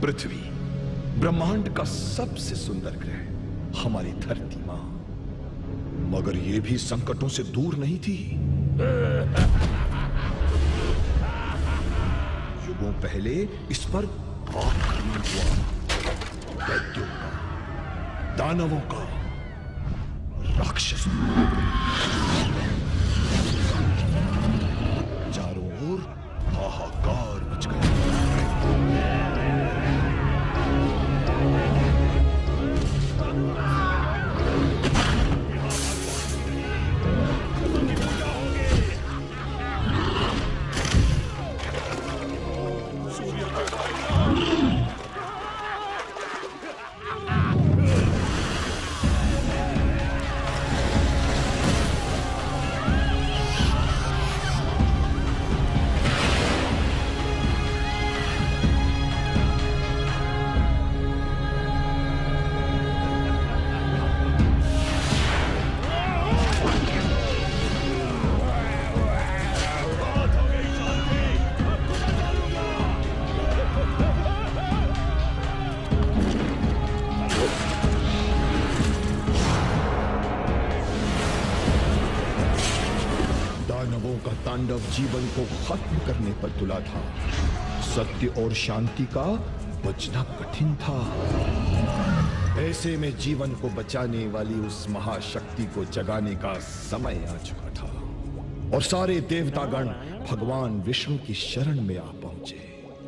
पृथ्वी ब्रह्मांड का सबसे सुंदर ग्रह, हमारी धरती मां, मगर ये भी संकटों से दूर नहीं थी। युगों पहले इस पर आक्रमण हुआ, दैत्यों का, दानवों का, राक्षसों का। चारों ओर हाहाकार मच गया। तांडव जीवन को खत्म करने पर तुला था। सत्य और शांति का बचना कठिन था। ऐसे में जीवन को बचाने वाली उस महाशक्ति को जगाने का समय आ चुका था और सारे देवतागण भगवान विष्णु की शरण में आ पहुंचे।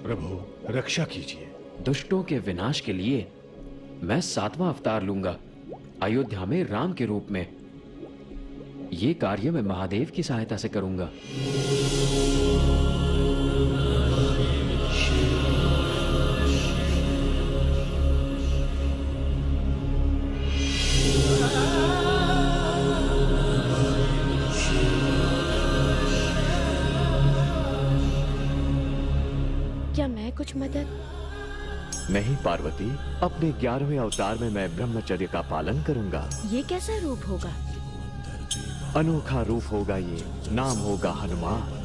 प्रभु, रक्षा कीजिए। दुष्टों के विनाश के लिए मैं 7वां अवतार लूंगा, अयोध्या में राम के रूप में। ये कार्य मैं महादेव की सहायता से करूंगा। क्या मैं कुछ मदद? नहीं पार्वती, अपने 11वें अवतार में मैं ब्रह्मचर्य का पालन करूंगा। ये कैसा रूप होगा? अनोखा रूप होगा ये, नाम होगा हनुमान।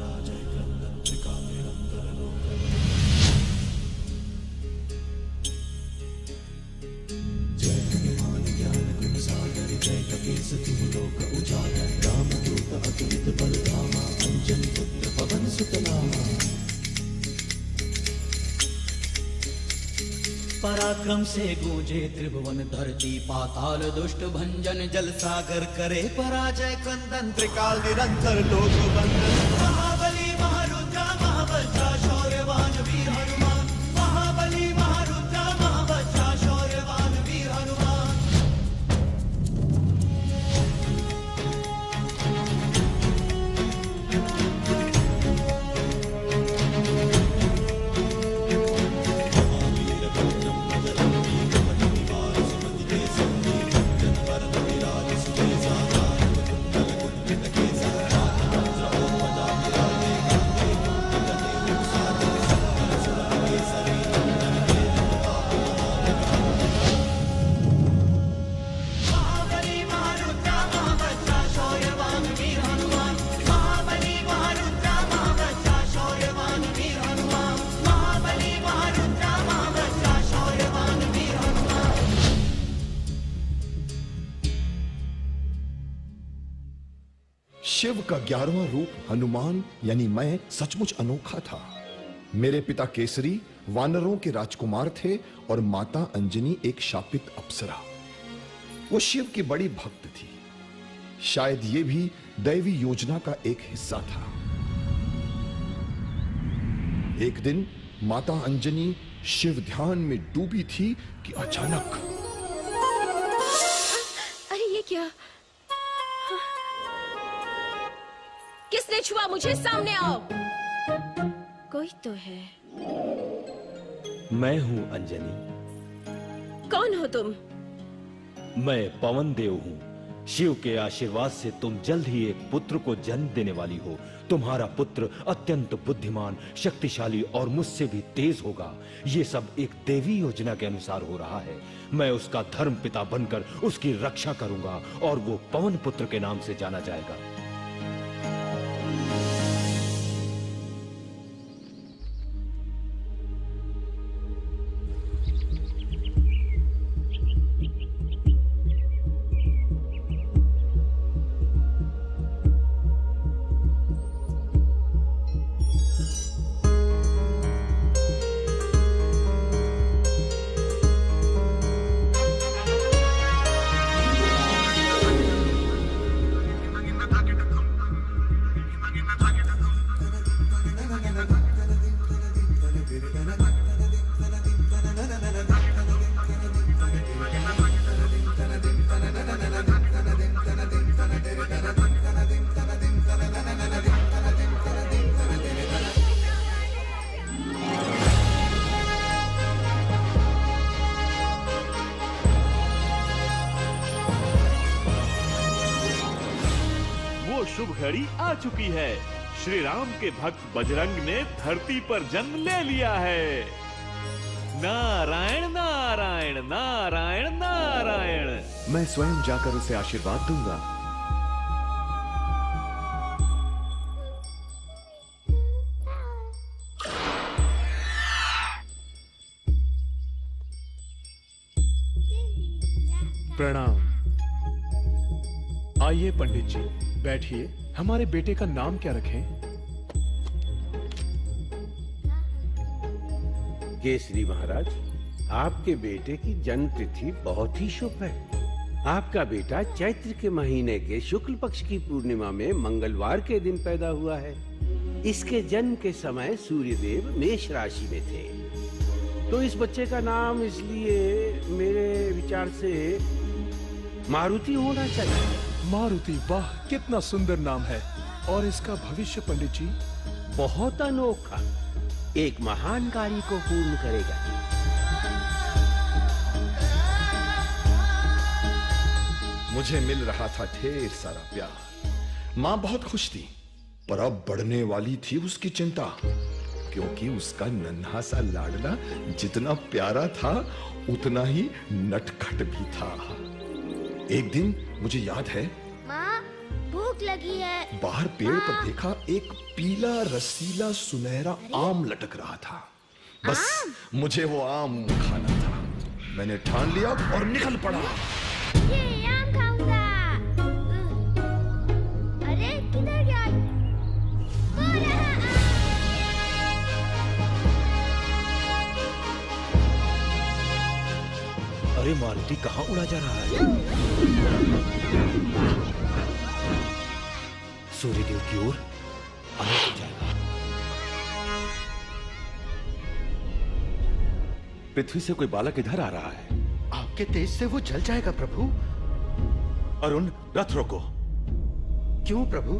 पराक्रम से गूंजे त्रिभुवन धरती पाताल, दुष्ट भंजन जल सागर करे पराजय क्रंदन, त्रिकाल निरंतर लोक बंधन। महाबली महारुद्रा महावज्रा शौर्यवान वीर हनुमान, महाबली महारुद्रा महावज्रा शौर्यवान वीर हनुमान। शिव का 11वां रूप हनुमान यानी मैं सचमुच अनोखा था। मेरे पिता केसरी वानरों के राजकुमार थे और माता अंजनी एक शापित अप्सरा। वो शिव की बड़ी भक्त थी। शायद ये भी दैवी योजना का एक हिस्सा था। एक दिन माता अंजनी शिव ध्यान में डूबी थी कि अचानक अरे ये क्या? किसने छुआ मुझे? सामने आओ। कोई तो है। मैं हूं अंजनी। कौन हो तुम? मैं पवन देव हूं। शिव के आशीर्वाद से तुम जल्द ही एक पुत्र को जन्म देने वाली हो। तुम्हारा पुत्र अत्यंत बुद्धिमान, शक्तिशाली और मुझसे भी तेज होगा। ये सब एक देवी योजना के अनुसार हो रहा है। मैं उसका धर्म पिता बनकर उसकी रक्षा करूंगा और वो पवन पुत्र के नाम से जाना जाएगा। शुभ घड़ी आ चुकी है। श्री राम के भक्त बजरंग ने धरती पर जन्म ले लिया है। नारायण नारायण नारायण नारायण। मैं स्वयं जाकर उसे आशीर्वाद दूंगा। प्रणाम। आइए पंडित जी, बैठिए। हमारे बेटे का नाम क्या रखें? केसरी महाराज, आपके बेटे की जन्म तिथि बहुत ही शुभ है। आपका बेटा चैत्र के महीने के शुक्ल पक्ष की पूर्णिमा में मंगलवार के दिन पैदा हुआ है। इसके जन्म के समय सूर्यदेव मेष राशि में थे, तो इस बच्चे का नाम इसलिए मेरे विचार से मारुति होना चाहिए। मारुति, वाह कितना सुंदर नाम है। और इसका भविष्य पंडित जी? बहुत अनोखा, एक महान कार्य को पूर्ण करेगा। मुझे मिल रहा था ढेर सारा प्यार। मां बहुत खुश थी, पर अब बढ़ने वाली थी उसकी चिंता, क्योंकि उसका नन्हा सा लाडला जितना प्यारा था उतना ही नटखट भी था। एक दिन मुझे याद है, माँ भूख लगी है। बाहर पेड़ पर देखा एक पीला रसीला सुनहरा आम लटक रहा था। बस मुझे वो आम खाना था। मैंने ठान लिया और निकल पड़ा। ये आम खाऊंगा। अरे किधर गया? वो रहा आम। अरे मारुति कहाँ उड़ा जा रहा है? सूर्यदेव की ओर आने हो जाएगा। पृथ्वी से कोई बालक इधर आ रहा है। आपके तेज से वो जल जाएगा प्रभु। अरुण, रथ रोको। क्यों प्रभु?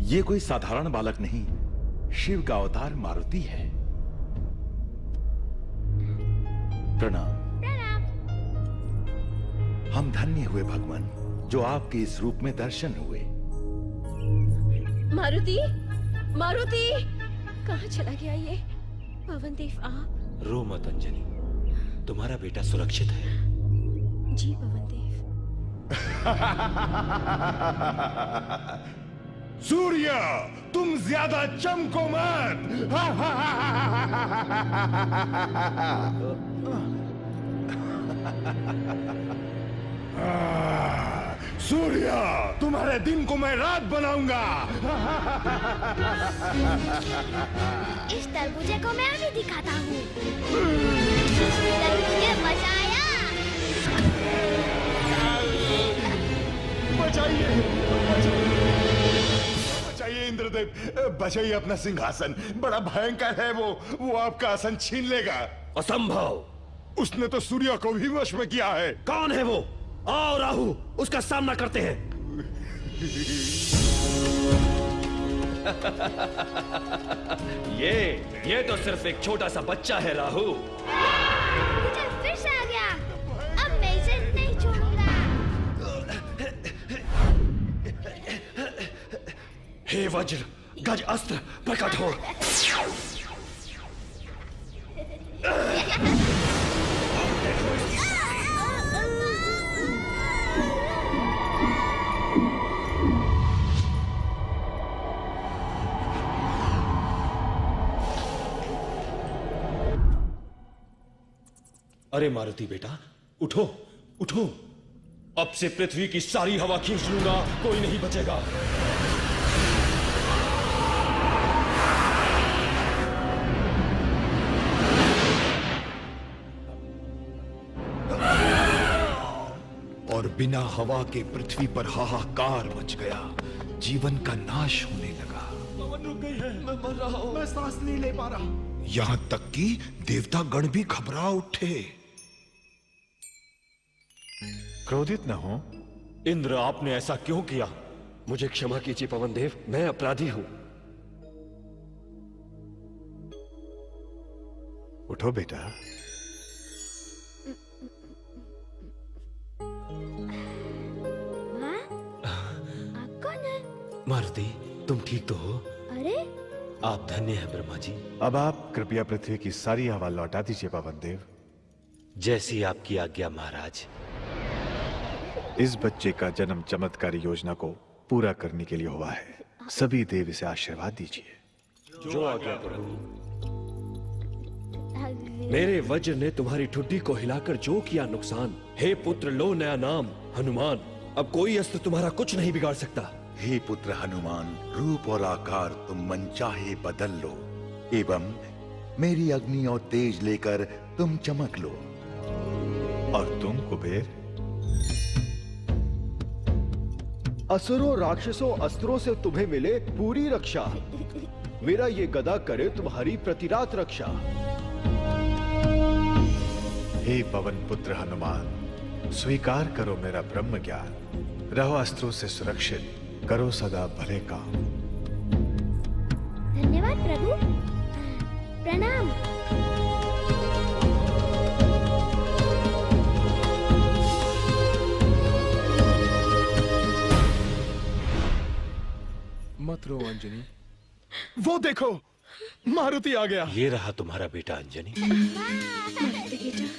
ये कोई साधारण बालक नहीं, शिव का अवतार मारुति है। प्रणाम। हम धन्य हुए भगवान, जो आपके इस रूप में दर्शन हुए। मारुति, मारुति, कहाँ चला गया ये पवन देव? आप रो मत अंजलि, तुम्हारा बेटा सुरक्षित है। जी पवन देव। सूर्य, तुम ज्यादा चमको मत। सूर्य, तुम्हारे दिन को मैं रात बनाऊंगा। इस तरबूजे को मैं अभी दिखाता हूँ। तरबूजे मजा आया। बचाइए, बचाइए इंद्रदेव, बचाइए अपना सिंहासन। बड़ा भयंकर है वो आपका आसन छीन लेगा। असंभव। उसने तो सूर्य को भी वश में किया है। कौन है वो? आओ राहु, उसका सामना करते हैं। ये तो सिर्फ एक छोटा सा बच्चा है राहु। फिर से आ गया। अब मैं इसे नहीं छोड़ूंगा। हे वज्र, गज अस्त्र प्रकट हो। अरे मारुति बेटा, उठो उठो। अब से पृथ्वी की सारी हवा खींच लूंगा, कोई नहीं बचेगा। और बिना हवा के पृथ्वी पर हाहाकार मच गया। जीवन का नाश होने लगा। पवन रुक गई है, मैं मर रहा हूं, मैं सांस नहीं ले पा रहा। यहां तक कि देवता गण भी घबरा उठे। क्रोधित न हो। इंद्र, आपने ऐसा क्यों किया? मुझे क्षमा कीजिए पवन देव, मैं अपराधी हूं। उठो बेटा। माँ, आप कौन है? मारुति, तुम ठीक तो हो? अरे आप धन्य हैं ब्रह्मा जी। अब आप कृपया पृथ्वी की सारी हवा लौटा दीजिए पवन देव। जैसी आपकी आज्ञा महाराज। इस बच्चे का जन्म चमत्कारी योजना को पूरा करने के लिए हुआ है। सभी देव इसे आशीर्वाद दीजिए। जो आज्ञा प्रभु। मेरे वज्र ने तुम्हारी ठुड्डी को हिलाकर जो किया नुकसान, हे पुत्र लो नया नाम हनुमान। अब कोई अस्त्र तुम्हारा कुछ नहीं बिगाड़ सकता। हे पुत्र हनुमान, रूप और आकार तुम मनचाहे बदल लो एवं मेरी अग्नि और तेज लेकर तुम चमक लो। और तुम कुबेर? असुरों राक्षसों अस्त्रों से तुम्हें मिले पूरी रक्षा। मेरा ये गदा करे तुम्हारी प्रतिरात रक्षा। हे पवन पुत्र हनुमान, स्वीकार करो मेरा ब्रह्म ज्ञान। रहो अस्त्रों से सुरक्षित, करो सदा भले काम। धन्यवाद प्रभु, प्रणाम। मत रो अंजनी। वो देखो, मारुति आ गया। ये रहा तुम्हारा बेटा अंजनी। मारुति बेटा।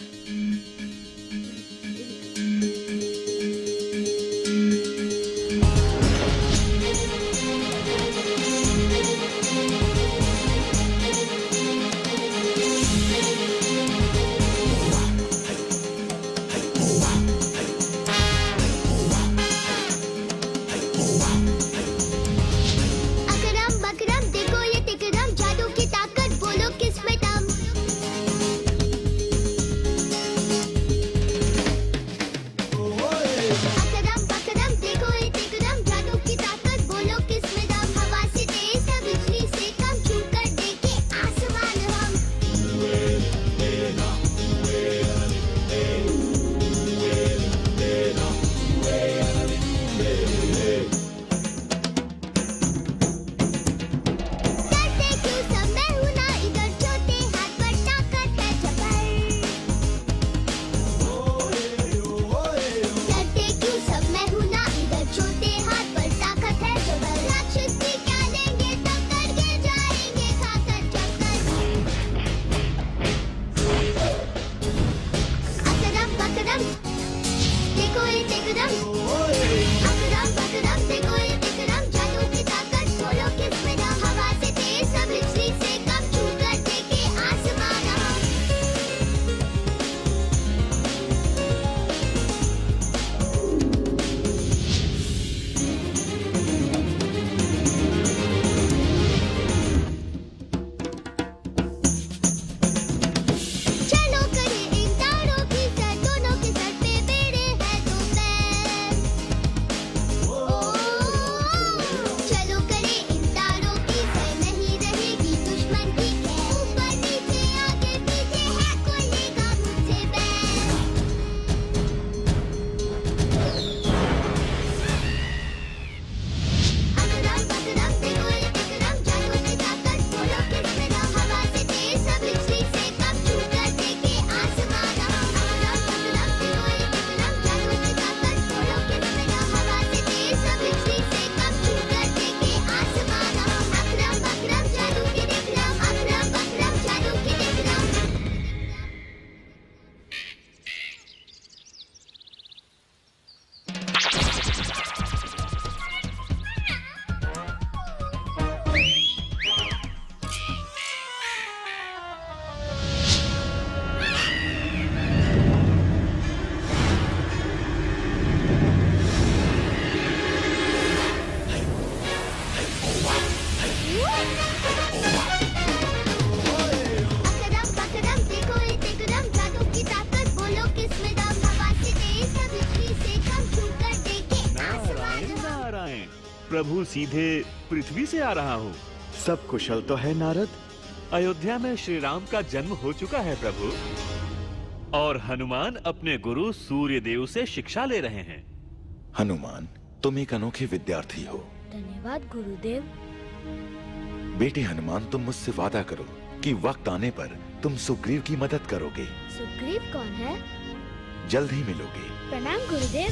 प्रभु सीधे पृथ्वी से आ रहा हूँ। सब कुशल तो है नारद? अयोध्या में श्री राम का जन्म हो चुका है प्रभु, और हनुमान अपने गुरु सूर्य देव से शिक्षा ले रहे हैं। हनुमान, तुम एक अनोखे विद्यार्थी हो। धन्यवाद गुरुदेव। बेटे हनुमान, तुम मुझसे वादा करो कि वक्त आने पर तुम सुग्रीव की मदद करोगे। सुग्रीव कौन है? जल्द ही मिलोगे। प्रणाम गुरुदेव।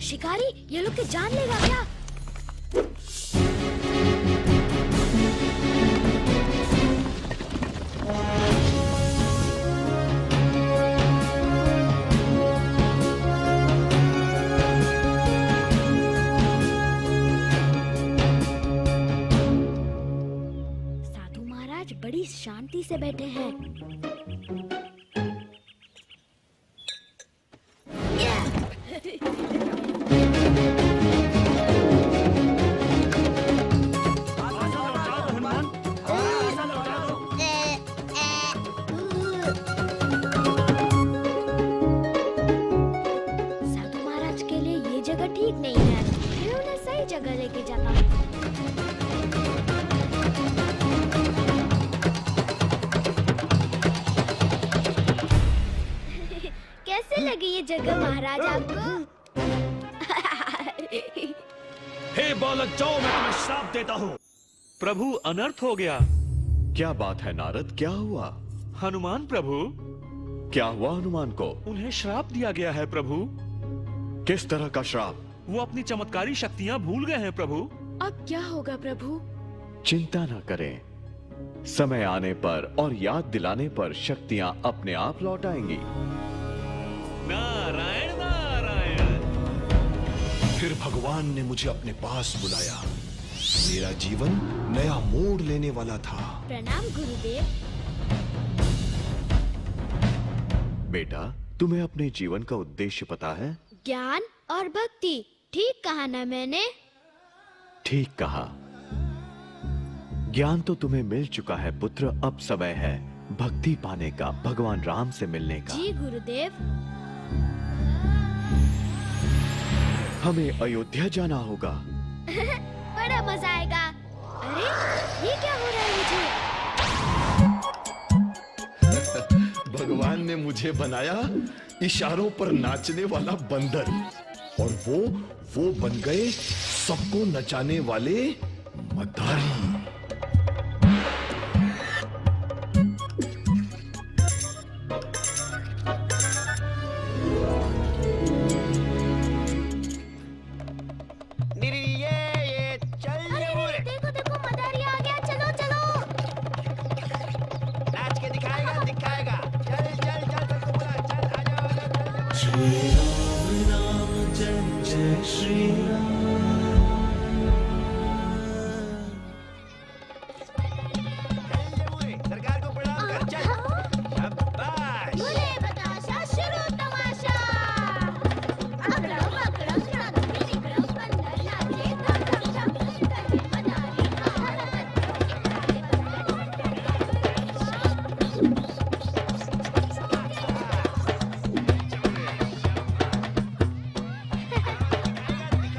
शिकारी ये लोग के जान लेगा क्या? साधु महाराज बड़ी शांति से बैठे हैं। ठीक नहीं है, मैं उन्हें सही जगह लेके जाता हूँ। कैसे लगी ये जगह महाराज आपको? हे बालक, जाओ, मैं तुम्हें श्राप देता हूँ। प्रभु, अनर्थ हो गया। क्या बात है नारद, क्या हुआ? हनुमान प्रभु। क्या हुआ हनुमान को? उन्हें श्राप दिया गया है प्रभु। किस तरह का श्राप? वो अपनी चमत्कारी शक्तियाँ भूल गए हैं प्रभु। अब क्या होगा प्रभु? चिंता न करें, समय आने पर और याद दिलाने पर शक्तियाँ अपने आप लौट आएंगी। नारायण नारायण। फिर भगवान ने मुझे अपने पास बुलाया। मेरा जीवन नया मोड़ लेने वाला था। प्रणाम गुरुदेव। बेटा, तुम्हें अपने जीवन का उद्देश्य पता है? ज्ञान और भक्ति। ठीक कहा ना मैंने? ठीक कहा। ज्ञान तो तुम्हें मिल चुका है पुत्र, अब समय है भक्ति पाने का, भगवान राम से मिलने का। जी गुरुदेव। हमें अयोध्या जाना होगा। बड़ा मजा आएगा। अरे ये क्या हो रहा है मुझे? भगवान ने मुझे बनाया इशारों पर नाचने वाला बंदर, और वो बन गए सबको नचाने वाले मदारी। देखो देखो मदारी आ गया। चलो चलो। नाच के दिखाएगा। चल चल चल चल चल आ जाओ। श्री राम राम जय जय श्री राम। सरकार को प्रणाम कर। चल शाबाश। बोले बताशा शुरू तमाशा। अकड़म अकड़म नाच विक्रम बंदर नाचे धम धम धम करे मदारी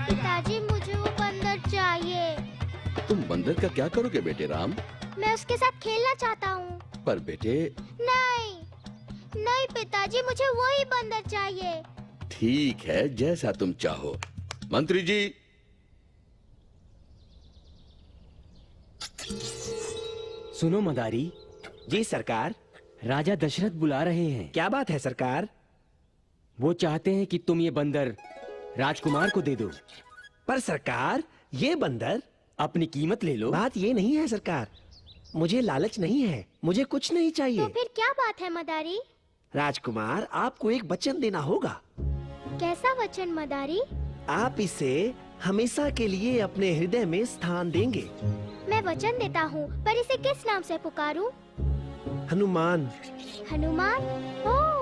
पिताजी, मुझे वो बंदर चाहिए। तुम बंदर का क्या करोगे बेटे राम? मैं उसके साथ खेलना चाहता हूँ। पर बेटे। नहीं पिताजी, मुझे वही बंदर चाहिए। ठीक है, जैसा तुम चाहो। मंत्री जी। सुनो मदारी। जी सरकार। राजा दशरथ बुला रहे हैं। क्या बात है सरकार? वो चाहते हैं कि तुम ये बंदर राजकुमार को दे दो। पर सरकार, ये बंदर। अपनी कीमत ले लो। बात ये नहीं है सरकार, मुझे लालच नहीं है, मुझे कुछ नहीं चाहिए। तो फिर क्या बात है मदारी? राजकुमार, आपको एक वचन देना होगा। कैसा वचन मदारी? आप इसे हमेशा के लिए अपने हृदय में स्थान देंगे। मैं वचन देता हूँ, पर इसे किस नाम से पुकारूं? हनुमान। हनुमान? ओह।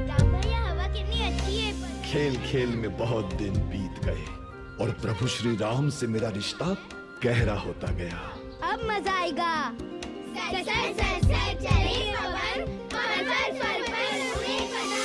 राम भैया, हवा कितनी अच्छी है। खेल खेल में बहुत दिन बीत गए और प्रभु श्री राम से मेरा रिश्ता गहरा होता गया। अब मजा आएगा। सर सर सर सर चले पवन, पवन पर पर उड़े कदम।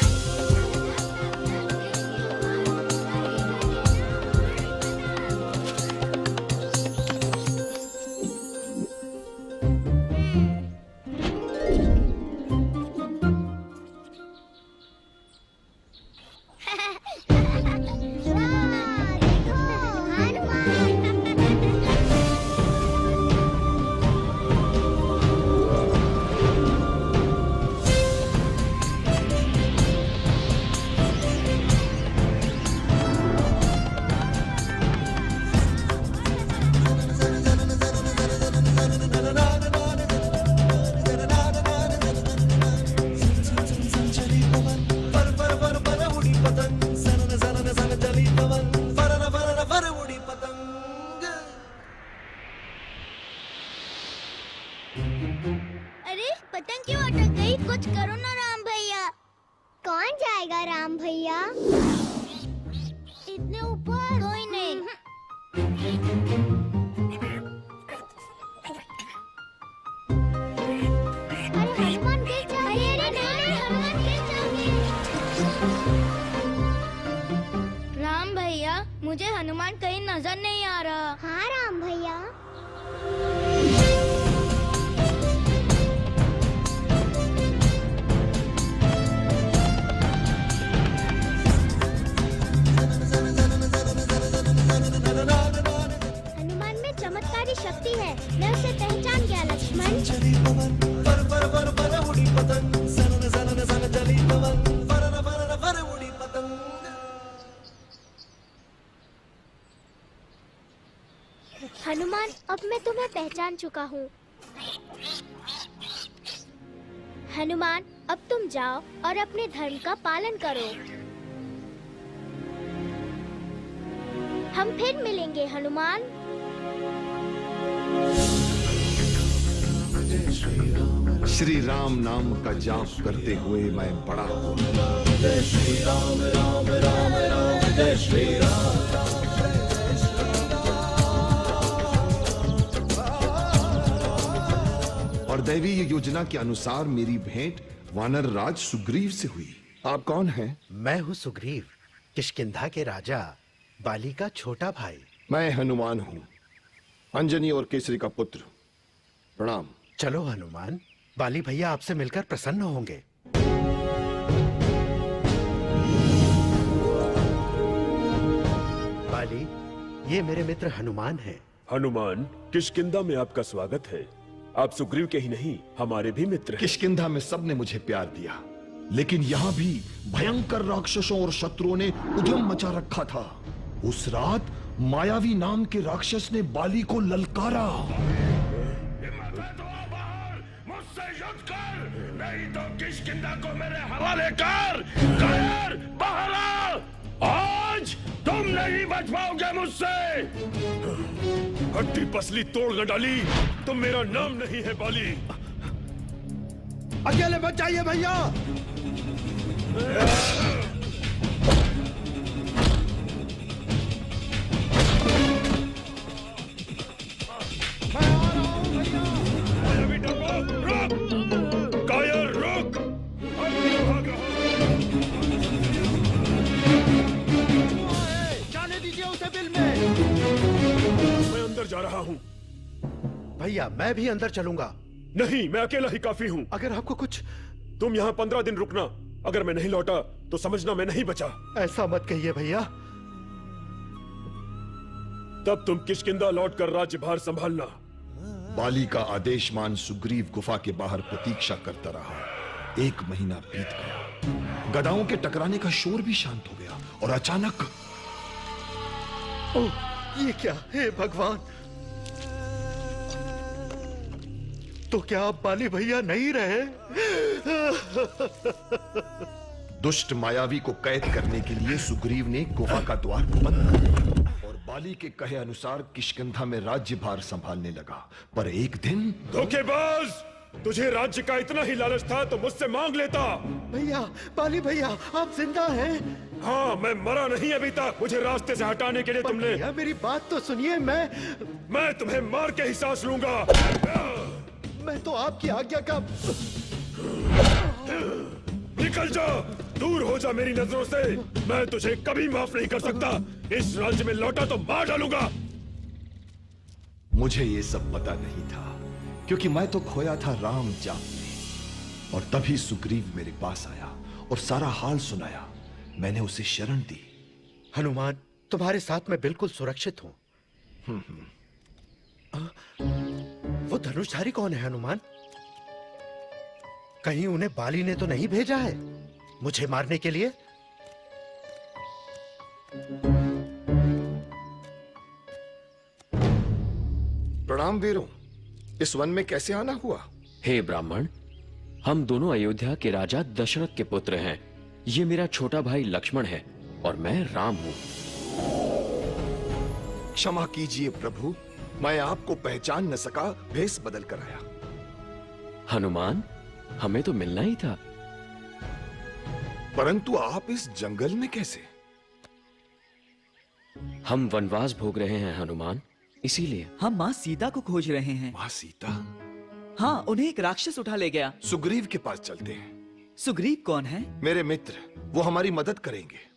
पवन फरन फरन फर उड़ी पतंग। अरे पतंग क्यों अटक गई? कुछ करो ना राम भैया। कौन जाएगा राम भैया? इतने ऊपर कोई नहीं। अरे हनुमान गिर जाएंगे। अरे नहीं, हनुमान गिर जाएंगे। राम भैया, मुझे हनुमान कहीं नजर नहीं आ रहा। हाँ राम भैया। हनुमान में चमत्कारी शक्ति है, मैं उसे पहचान गया लक्ष्मण। चली पवन फर फर फर फर उड़ी पतंग सन सन सन चली पवन फरन फरन फर उड़ी पतंग। हनुमान, अब मैं तुम्हें पहचान चुका हूँ। हनुमान, अब तुम जाओ और अपने धर्म का पालन करो। हम फिर मिलेंगे हनुमान। श्री राम नाम का जाप करते हुए मैं बड़ा हुआ। जय श्री राम राम राम राम जय श्री राम। और दैवी योजना के अनुसार मेरी भेंट वानर राज सुग्रीव से हुई। आप कौन हैं? मैं हूँ सुग्रीव, किष्किंधा के राजा, बाली का छोटा भाई। मैं हनुमान हूँ, अंजनी और केसरी का पुत्र। प्रणाम। चलो हनुमान, बाली भैया आपसे मिलकर प्रसन्न होंगे। बाली, ये मेरे मित्र हनुमान हैं। हनुमान, किष्किंधा में आपका स्वागत है। आप सुग्रीव के ही नहीं, हमारे भी मित्र हैं। किष्किंधा में सबने मुझे प्यार दिया, लेकिन यहाँ भी भयंकर राक्षसों और शत्रुओं ने उद्यम मचा रखा था। उस रात मायावी नाम के राक्षस ने बाली को ललकारा। मुझसे युद्ध कर, नहीं तो किष्किंधा को मेरे हवाले कर। कायर, बाहर आ! आज तुम नहीं बच पाओगे मुझसे। हड्डी पसली तोड़ न डाली, तुम मेरा नाम नहीं है बाली। अकेले मत जाइए भैया। कायर रुक! जाने दीजिए उसे बिल में। मैं अंदर जा रहा हूँ। भैया मैं भी अंदर चलूंगा। नहीं, मैं अकेला ही काफी हूँ। अगर आपको कुछ, तुम यहाँ 15 दिन रुकना। अगर मैं नहीं लौटा तो समझना मैं नहीं बचा। ऐसा मत कहिए भैया। तब तुम किष्किंधा लौटकर राज्यभार संभालना। बाली का आदेश मान सुग्रीव गुफा के बाहर प्रतीक्षा करता रहा। 1 महीना बीत गया, गदाओं के टकराने का शोर भी शांत हो गया और अचानक ओह, ये क्या? हे भगवान, तो क्या आप बाली भैया नहीं रहे? दुष्ट मायावी को कैद करने के लिए सुग्रीव ने गुफा का द्वार बंद कर दिया और बाली के कहे अनुसार किष्किंधा में राज्यभार संभालने लगा। पर एक दिन धोखेबाज, तुझे राज्य का इतना ही लालच था तो मुझसे मांग लेता। भैया, बाली भैया, आप जिंदा हैं? हाँ, मैं मरा नहीं अभी तक। मुझे रास्ते से हटाने के लिए तुमने। भैया मेरी बात तो सुनिए। मैं तुम्हें मार के ही सांस लूंगा। मैं तो आपकी आज्ञा का। निकल जा, दूर हो जा मेरी नजरों से। मैं तुझे कभी माफ नहीं कर सकता। इस राज्य में लौटा तो मार डालूंगा। मुझे ये सब पता नहीं था, क्योंकि मैं तो खोया था राम जाप में। और तभी सुग्रीव मेरे पास आया और सारा हाल सुनाया। मैंने उसे शरण दी। हनुमान, तुम्हारे साथ मैं बिल्कुल सुरक्षित हूँ। वो धनुषधारी कौन है हनुमान? कहीं उन्हें बाली ने तो नहीं भेजा है मुझे मारने के लिए? प्रणाम वीरों, इस वन में कैसे आना हुआ? हे ब्राह्मण, हम दोनों अयोध्या के राजा दशरथ के पुत्र हैं। ये मेरा छोटा भाई लक्ष्मण है और मैं राम हूँ। क्षमा कीजिए प्रभु, मैं आपको पहचान न सका, भेष बदल कर आया। हनुमान, हमें तो मिलना ही था। परंतु आप इस जंगल में कैसे? हम वनवास भोग रहे हैं हनुमान, इसीलिए। हम माँ सीता को खोज रहे हैं। माँ सीता? हाँ, उन्हें एक राक्षस उठा ले गया। सुग्रीव के पास चलते हैं। सुग्रीव कौन है? मेरे मित्र, वो हमारी मदद करेंगे।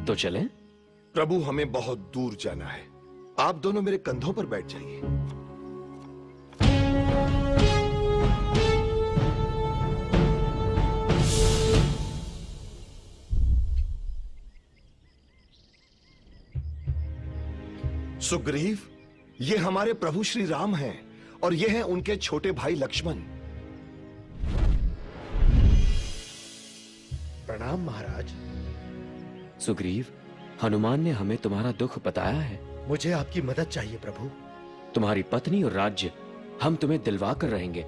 तो चलें? प्रभु, हमें बहुत दूर जाना है। आप दोनों मेरे कंधों पर बैठ जाइए। सुग्रीव, ये हमारे प्रभु श्री राम हैं और ये हैं उनके छोटे भाई लक्ष्मण। प्रणाम महाराज। सुग्रीव, हनुमान ने हमें तुम्हारा दुख बताया है। मुझे आपकी मदद चाहिए प्रभु। तुम्हारी पत्नी और राज्य हम तुम्हें दिलवा कर रहेंगे।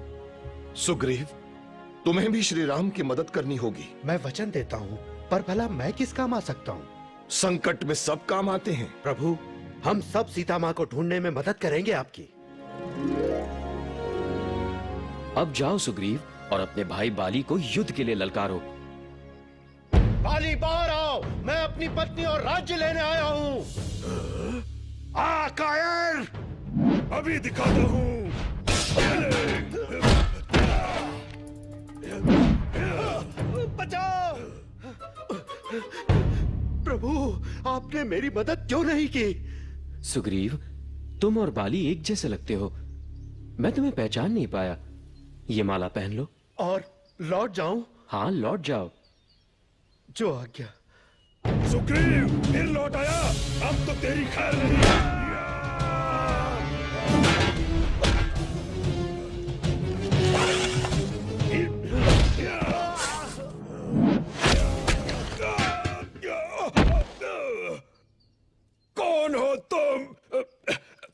सुग्रीव, तुम्हें भी श्री राम की मदद करनी होगी। मैं वचन देता हूँ, पर भला मैं किस काम आ सकता हूँ? संकट में सब काम आते हैं। प्रभु, हम सब सीता माँ को ढूंढने में मदद करेंगे आपकी। अब जाओ सुग्रीव और अपने भाई बाली को युद्ध के लिए ललकारो। बाली, बाहर आओ, मैं अपनी पत्नी और राज्य लेने आया हूँ। कायर, अभी दिखाता हूँ। बचाओ! प्रभु, आपने मेरी मदद क्यों नहीं की? सुग्रीव, तुम और बाली एक जैसे लगते हो। मैं तुम्हें पहचान नहीं पाया। ये माला पहन लो। और लौट जाऊं? हाँ, लौट जाओ। जो आज्ञा। सुग्रीव, फिर लौट आया। अब तो तेरी खैर नहीं। कौन हो तुम?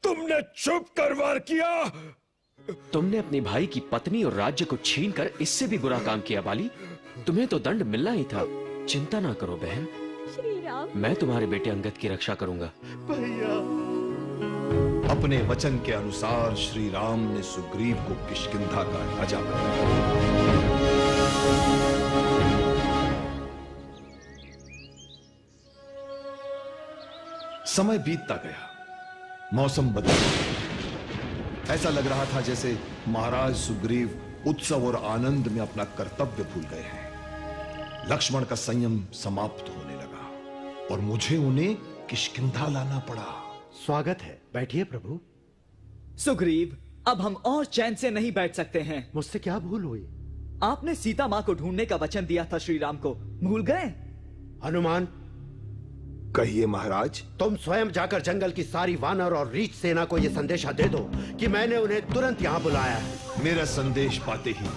तुमने छुप कर वार किया। तुमने अपने भाई की पत्नी और राज्य को छीनकर इससे भी बुरा काम किया बाली। तुम्हें तो दंड मिलना ही था। चिंता ना करो बहन, श्री राम। मैं तुम्हारे बेटे अंगद की रक्षा करूंगा। भैया। अपने वचन के अनुसार श्री राम ने सुग्रीव को किष्किंधा का राजा बनाया। समय बीतता गया, मौसम बदल गया। ऐसा लग रहा था जैसे महाराज सुग्रीव उत्सव और आनंद में अपना कर्तव्य भूल गए हैं। लक्ष्मण का संयम समाप्त होने लगा और मुझे उन्हें किष्किंधा लाना पड़ा। स्वागत है, बैठिए प्रभु। सुग्रीव, अब हम और चैन से नहीं बैठ सकते हैं। मुझसे क्या भूल हुई? आपने सीता माँ को ढूंढने का वचन दिया था श्री राम को, भूल गए? हनुमान, कहिए महाराज। तुम स्वयं जाकर जंगल की सारी वानर और रीछ सेना को यह संदेशा दे दो कि मैंने उन्हें तुरंत यहाँ बुलाया है। मेरा संदेश पाते ही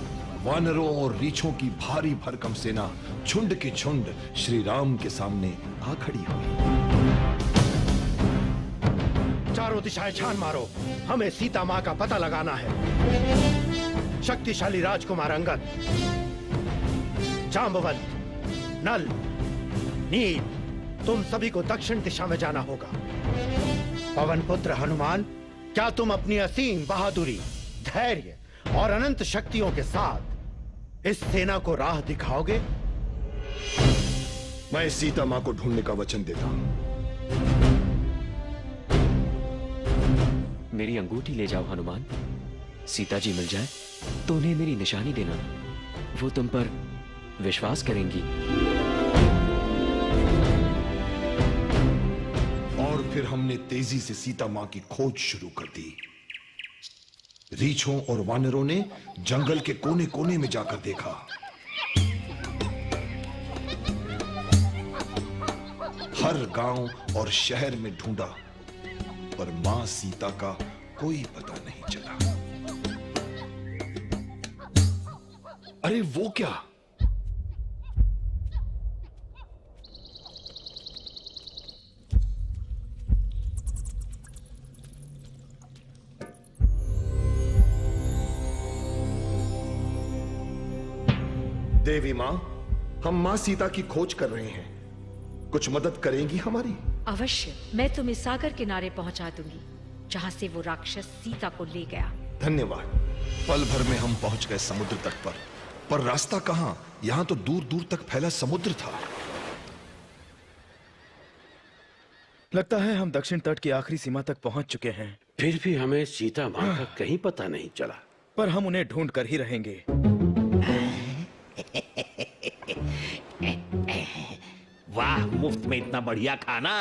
वानरों और रीछों की भारी भरकम सेना झुंड की झुंड श्री राम के सामने आ खड़ी हुई। चारों दिशाएं छान मारो, हमें सीता माँ का पता लगाना है। शक्तिशाली राजकुमार अंगद, जांबवंत, नल, नील, तुम सभी को दक्षिण दिशा में जाना होगा। पवन पुत्र हनुमान, क्या तुम अपनी असीम बहादुरी, धैर्य और अनंत शक्तियों के साथ इस सेना को राह दिखाओगे? मैं सीता माँ को ढूंढने का वचन देता हूं। मेरी अंगूठी ले जाओ हनुमान। सीता जी मिल जाए तो उन्हें मेरी निशानी देना, वो तुम पर विश्वास करेंगी। और फिर हमने तेजी से सीता माँ की खोज शुरू कर दी। रीछों और वानरों ने जंगल के कोने कोने में जाकर देखा। हर गांव और शहर में ढूंढा, पर मां सीता का कोई पता नहीं चला। अरे वो क्या? देवी मां, हम मां सीता की खोज कर रहे हैं, कुछ मदद करेंगी हमारी? अवश्य मैं तुम्हें सागर किनारे पहुंचा दूंगी, जहां से वो राक्षस सीता को ले गया। धन्यवाद। पल भर में हम पहुंच गए समुद्र तट पर रास्ता कहां? यहां तो दूर दूर तक फैला समुद्र था। लगता है हम दक्षिण तट की आखिरी सीमा तक पहुंच चुके हैं। फिर भी हमें सीता माँ का कहीं पता नहीं चला। पर हम उन्हें ढूंढ कर ही रहेंगे। वाह, मुफ्त में इतना बढ़िया खाना।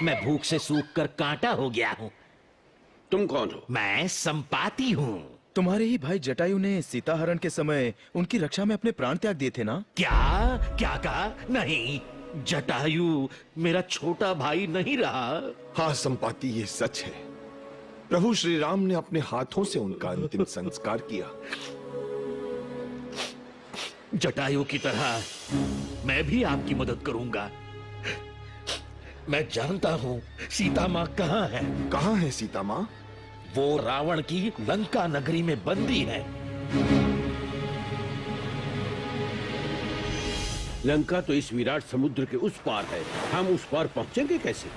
मैं भूख से सूख कर कांटा हो गया हूँ। तुम कौन हो? मैं संपाति हूँ। तुम्हारे ही भाई जटायु ने सीता हरण के समय उनकी रक्षा में अपने प्राण त्याग दिए थे ना? क्या कहा? नहीं, जटायु मेरा छोटा भाई नहीं रहा। हाँ संपाति, ये सच है। प्रभु श्री राम ने अपने हाथों से उनका अंतिम संस्कार किया। जटायु की तरह मैं भी आपकी मदद करूंगा। मैं जानता हूँ सीता माँ कहाँ है। कहाँ है सीता माँ? वो रावण की लंका नगरी में बंदी है। लंका तो इस विराट समुद्र के उस पार है। हम उस पार पहुंचेंगे कैसे?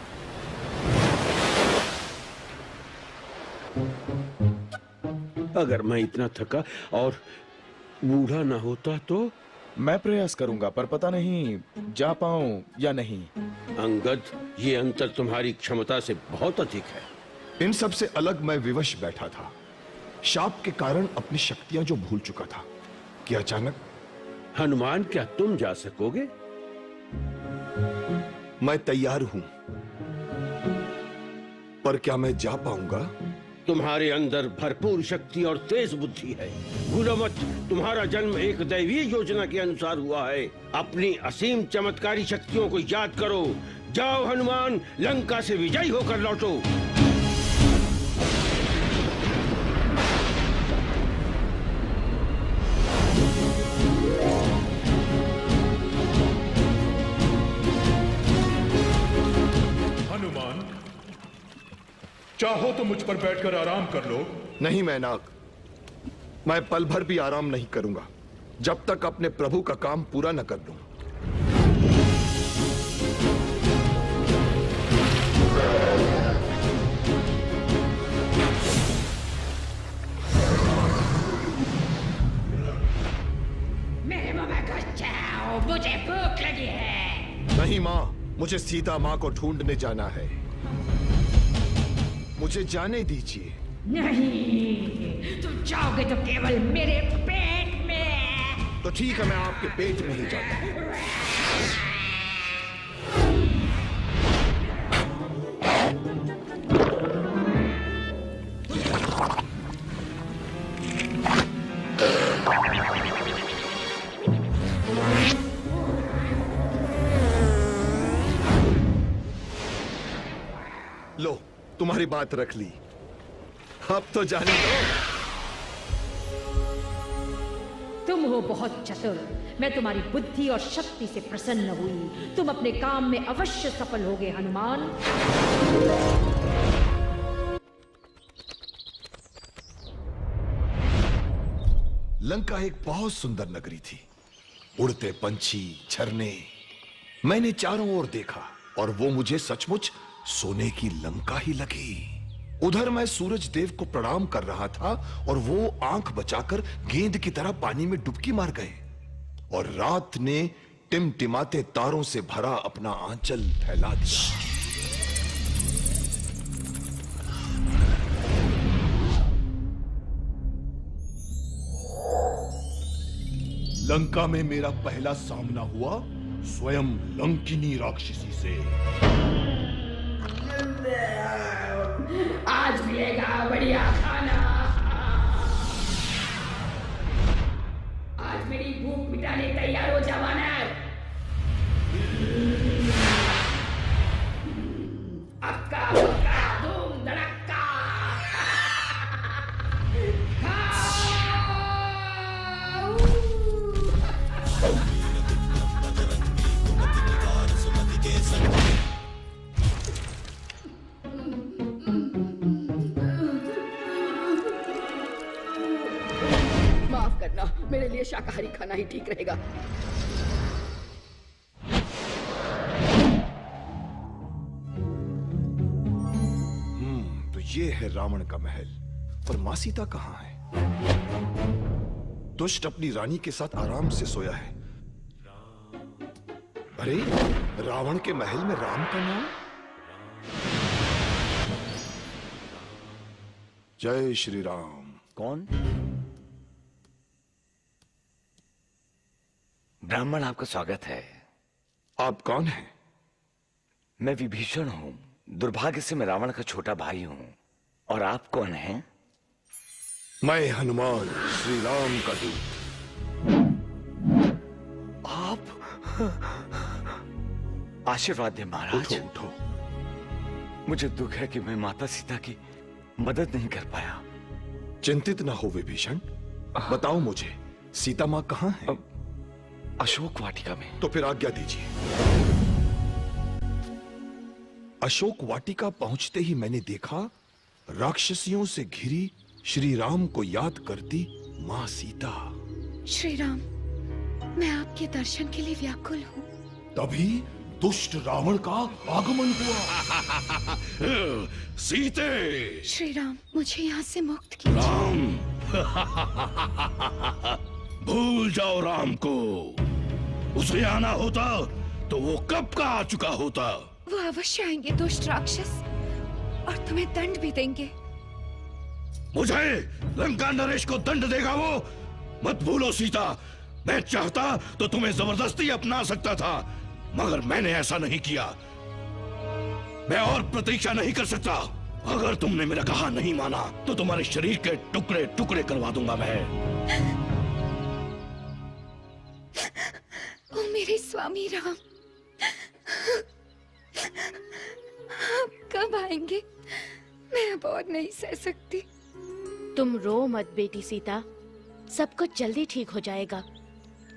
अगर मैं इतना थका और बूढ़ा ना होता तो? मैं प्रयास करूंगा, पर पता नहीं जा पाऊं या नहीं। अंगद, ये अंतर तुम्हारी क्षमता से बहुत अधिक है। इन सब से अलग मैं विवश बैठा था। शाप के कारण अपनी शक्तियां जो भूल चुका था कि अचानक। हनुमान, क्या तुम जा सकोगे? मैं तैयार हूं, पर क्या मैं जा पाऊंगा? तुम्हारे अंदर भरपूर शक्ति और तेज बुद्धि है। भूलो मत, तुम्हारा जन्म एक दैवीय योजना के अनुसार हुआ है। अपनी असीम चमत्कारी शक्तियों को याद करो। जाओ हनुमान, लंका से विजयी होकर लौटो। हनुमान, चाहो तो मुझ पर बैठकर आराम कर लो। नहीं मैनाक, मैं पल भर भी आराम नहीं करूंगा जब तक अपने प्रभु का काम पूरा न कर लूं। मेरे मुंह में घुस जाओ, मुझे भूख लगी है। नहीं माँ, मुझे सीता माँ को ढूंढने जाना है। मुझे जाने दीजिए। नहीं, तुम जाओगे तो केवल मेरे पेट में। तो ठीक है, मैं आपके पेट में ही जाता हूँ। लो, तुम्हारी बात रख ली। अब तो जाने दो। तुम हो बहुत चतुर। मैं तुम्हारी बुद्धि और शक्ति से प्रसन्न हुई। तुम अपने काम में अवश्य सफल होगे हनुमान। लंका एक बहुत सुंदर नगरी थी। उड़ते पंछी, झरने, मैंने चारों ओर देखा और वो मुझे सचमुच सोने की लंका ही लगी। उधर मैं सूरज देव को प्रणाम कर रहा था और वो आंख बचाकर गेंद की तरह पानी में डुबकी मार गए और रात ने टिमटिमाते तारों से भरा अपना आंचल फैला दिया। लंका में मेरा पहला सामना हुआ स्वयं लंकिनी राक्षसी से। आज मिलेगा बढ़िया खाना। आज मेरी भूख मिटाने तैयार हो जवानर। अक्का बक्का धूम धड़क्का। माफ करना, मेरे लिए शाकाहारी खाना ही ठीक रहेगा। ये है रावण का महल, पर मां सीता कहाँ है? दुष्ट अपनी रानी के साथ आराम से सोया है। अरे, रावण के महल में राम का नाम? जय श्री राम। कौन? ब्राह्मण, आपका स्वागत है। आप कौन हैं? मैं विभीषण हूं। दुर्भाग्य से मैं रावण का छोटा भाई हूं। और आप कौन हैं? मैं हनुमान, श्री राम का दूत। आप? आशीर्वाद दे महाराज। उठो उठो। मुझे दुख है कि मैं माता सीता की मदद नहीं कर पाया। चिंतित ना हो विभीषण, बताओ मुझे सीता माँ कहाँ है? अशोक वाटिका में। तो फिर आज्ञा दीजिए। अशोक वाटिका पहुंचते ही मैंने देखा राक्षसियों से घिरी श्री राम को याद करती माँ सीता। श्री राम, मैं आपके दर्शन के लिए व्याकुल हूँ। तभी दुष्ट रावण का आगमन हुआ। सीते! श्री राम, मुझे यहाँ से मुक्त कीजिए। राम! भूल जाओ राम को। उसे आना होता तो वो कब का आ चुका होता। वो अवश्य आएंगे दुष्ट राक्षस, और तुम्हें दंड भी देंगे। मुझे लंका नरेश को दंड देगा वो? मत भूलो सीता, मैं चाहता तो तुम्हें जबरदस्ती अपना सकता था, मगर मैंने ऐसा नहीं किया। मैं और प्रतीक्षा नहीं कर सकता। अगर तुमने मेरा कहा नहीं माना तो तुम्हारे शरीर के टुकड़े टुकड़े करवा दूंगा मैं। ओ मेरे स्वामी राम, आप कब आएंगे? मैं अब और नहीं सह सकती। तुम रो मत बेटी सीता, सब कुछ जल्दी ठीक हो जाएगा।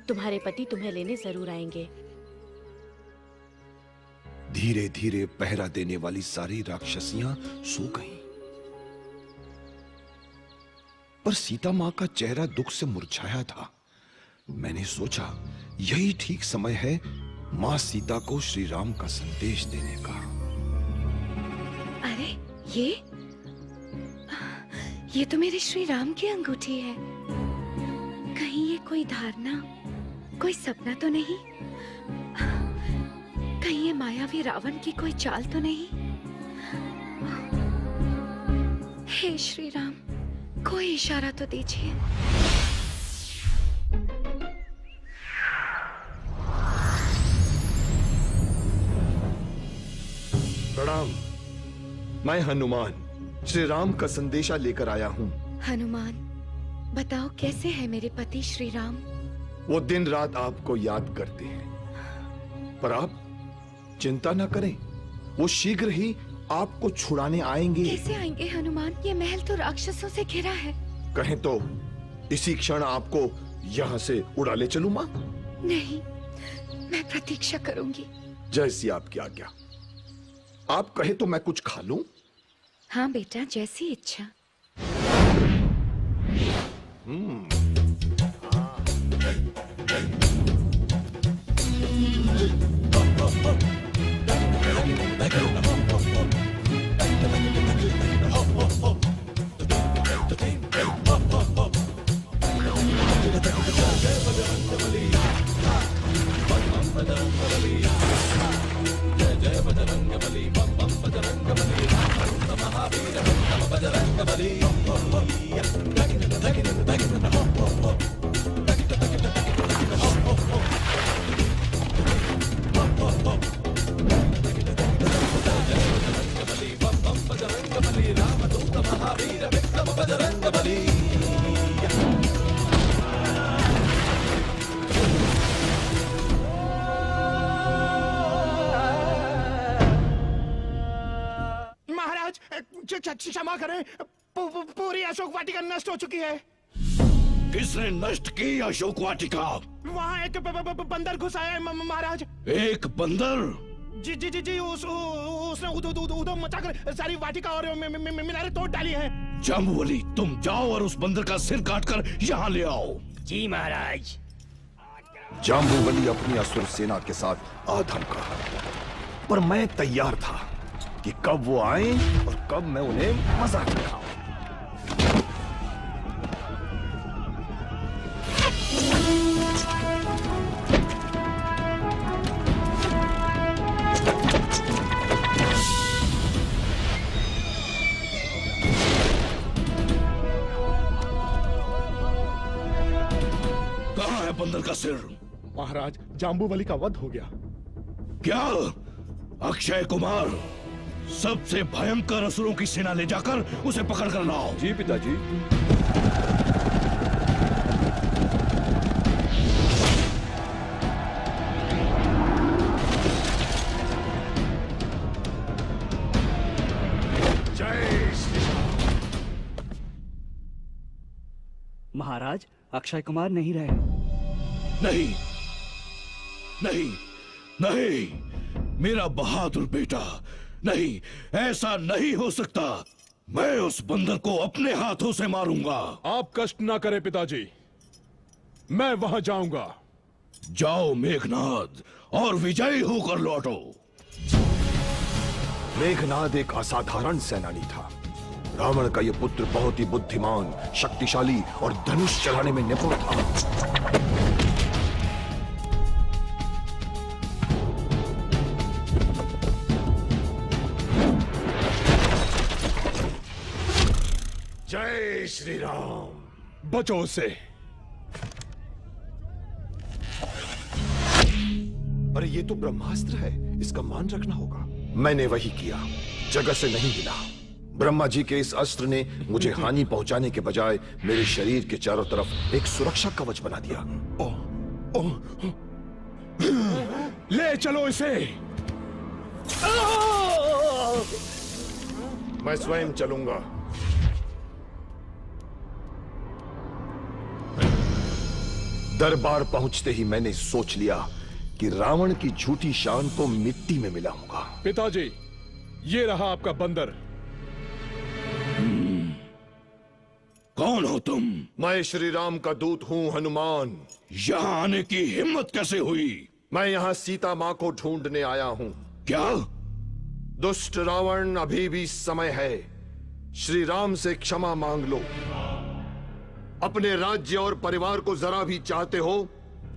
तुम्हारे पति तुम्हें लेने जरूर आएंगे। धीरे धीरे पहरा देने वाली सारी राक्षसियां सो गईं। पर सीता मां का चेहरा दुख से मुरझाया था। मैंने सोचा यही ठीक समय है मां सीता को श्री राम का संदेश देने का। अरे ये तो मेरे श्री राम की अंगूठी है। कहीं ये कोई धारणा, कोई सपना तो नहीं? कहीं ये मायावी रावण की कोई चाल तो नहीं? हे श्री राम, कोई इशारा तो दीजिए। प्रणाम, मैं हनुमान श्री राम का संदेशा लेकर आया हूँ। हनुमान, बताओ कैसे है मेरे पति श्री राम? वो दिन रात आपको याद करते हैं, पर आप चिंता न करें, वो शीघ्र ही आपको छुड़ाने आएंगे। कैसे आएंगे हनुमान? ये महल तो राक्षसों से घिरा है। कहें तो इसी क्षण आपको यहाँ से उड़ा ले चलूं मां? नहीं, मैं प्रतीक्षा करूंगी। जैसी आपकी आज्ञा। आप कहे तो मैं कुछ खा लूं? हाँ बेटा, जैसी इच्छा। महाराज क्षमा करें, पूरी अशोक वाटिका नष्ट हो चुकी है। किसने नष्ट की अशोक वाटिका? वहाँ एक बंदर घुसा है महाराज। एक बंदर? जी जी जी जी, उसने उधम मचाकर सारी वाटिका और मीनारें तोड़ डाली है। जाम्बुवली, तुम जाओ और उस बंदर का सिर काटकर यहाँ ले आओ। जी महाराज। जाम्बुवली अपनी असुर सेना के साथ आ धमका, पर मैं तैयार था। कि कब वो आए और कब मैं उन्हें मजाक दिखाऊं। कहाँ है बंदर का सिर? महाराज, जाम्बूवली का वध हो गया। क्या? अक्षय कुमार, सबसे भयंकर असुरों की सेना ले जाकर उसे पकड़ कर लाओ। जी पिताजी। जय श्री राम। महाराज, अक्षय कुमार नहीं रहे। नहीं नहीं नहीं, मेरा बहादुर बेटा, नहीं, ऐसा नहीं हो सकता। मैं उस बंदर को अपने हाथों से मारूंगा। आप कष्ट ना करें पिताजी, मैं वहां जाऊंगा। जाओ मेघनाद, और विजयी होकर लौटो। मेघनाद एक असाधारण सेनानी था। रावण का यह पुत्र बहुत ही बुद्धिमान, शक्तिशाली और धनुष चलाने में निपुण था। जय श्री राम। बचो उसे। अरे ये तो ब्रह्मास्त्र है, इसका मान रखना होगा। मैंने वही किया, जगह से नहीं हिला। ब्रह्मा जी के इस अस्त्र ने मुझे हानि पहुंचाने के बजाय मेरे शरीर के चारों तरफ एक सुरक्षा कवच बना दिया। ले चलो इसे। मैं स्वयं चलूंगा। दरबार पहुंचते ही मैंने सोच लिया कि रावण की झूठी शान को मिट्टी में मिलाऊंगा। पिताजी, ये रहा आपका बंदर। कौन हो तुम? मैं श्री राम का दूत हूं, हनुमान। यहाँ आने की हिम्मत कैसे हुई? मैं यहाँ सीता माँ को ढूंढने आया हूँ। क्या? दुष्ट रावण, अभी भी समय है। श्री राम से क्षमा मांग लो। अपने राज्य और परिवार को जरा भी चाहते हो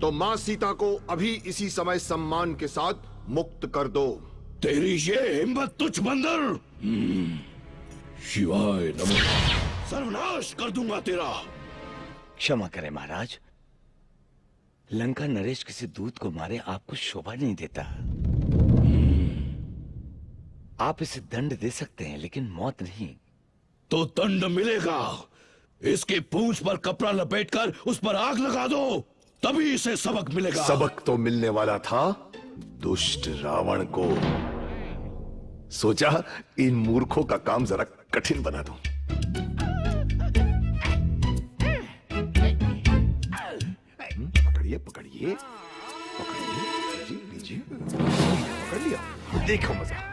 तो माँ सीता को अभी इसी समय सम्मान के साथ मुक्त कर दो। तेरी ये हिम्मत, तुझ बंदर! शिवाय नमः। सर्वनाश कर दूंगा तेरा। क्षमा करें महाराज, लंका नरेश किसी दूत को मारे आपको शोभा नहीं देता। आप इसे दंड दे सकते हैं, लेकिन मौत नहीं। तो दंड मिलेगा। इसकी पूंछ पर कपड़ा लपेटकर उस पर आग लगा दो, तभी इसे सबक मिलेगा। सबक तो मिलने वाला था दुष्ट रावण को। सोचा इन मूर्खों का काम जरा कठिन बना दूं। पकड़िए पकड़िए पकड़िए, लीजिए, पकड़ लिया। देखो मजा।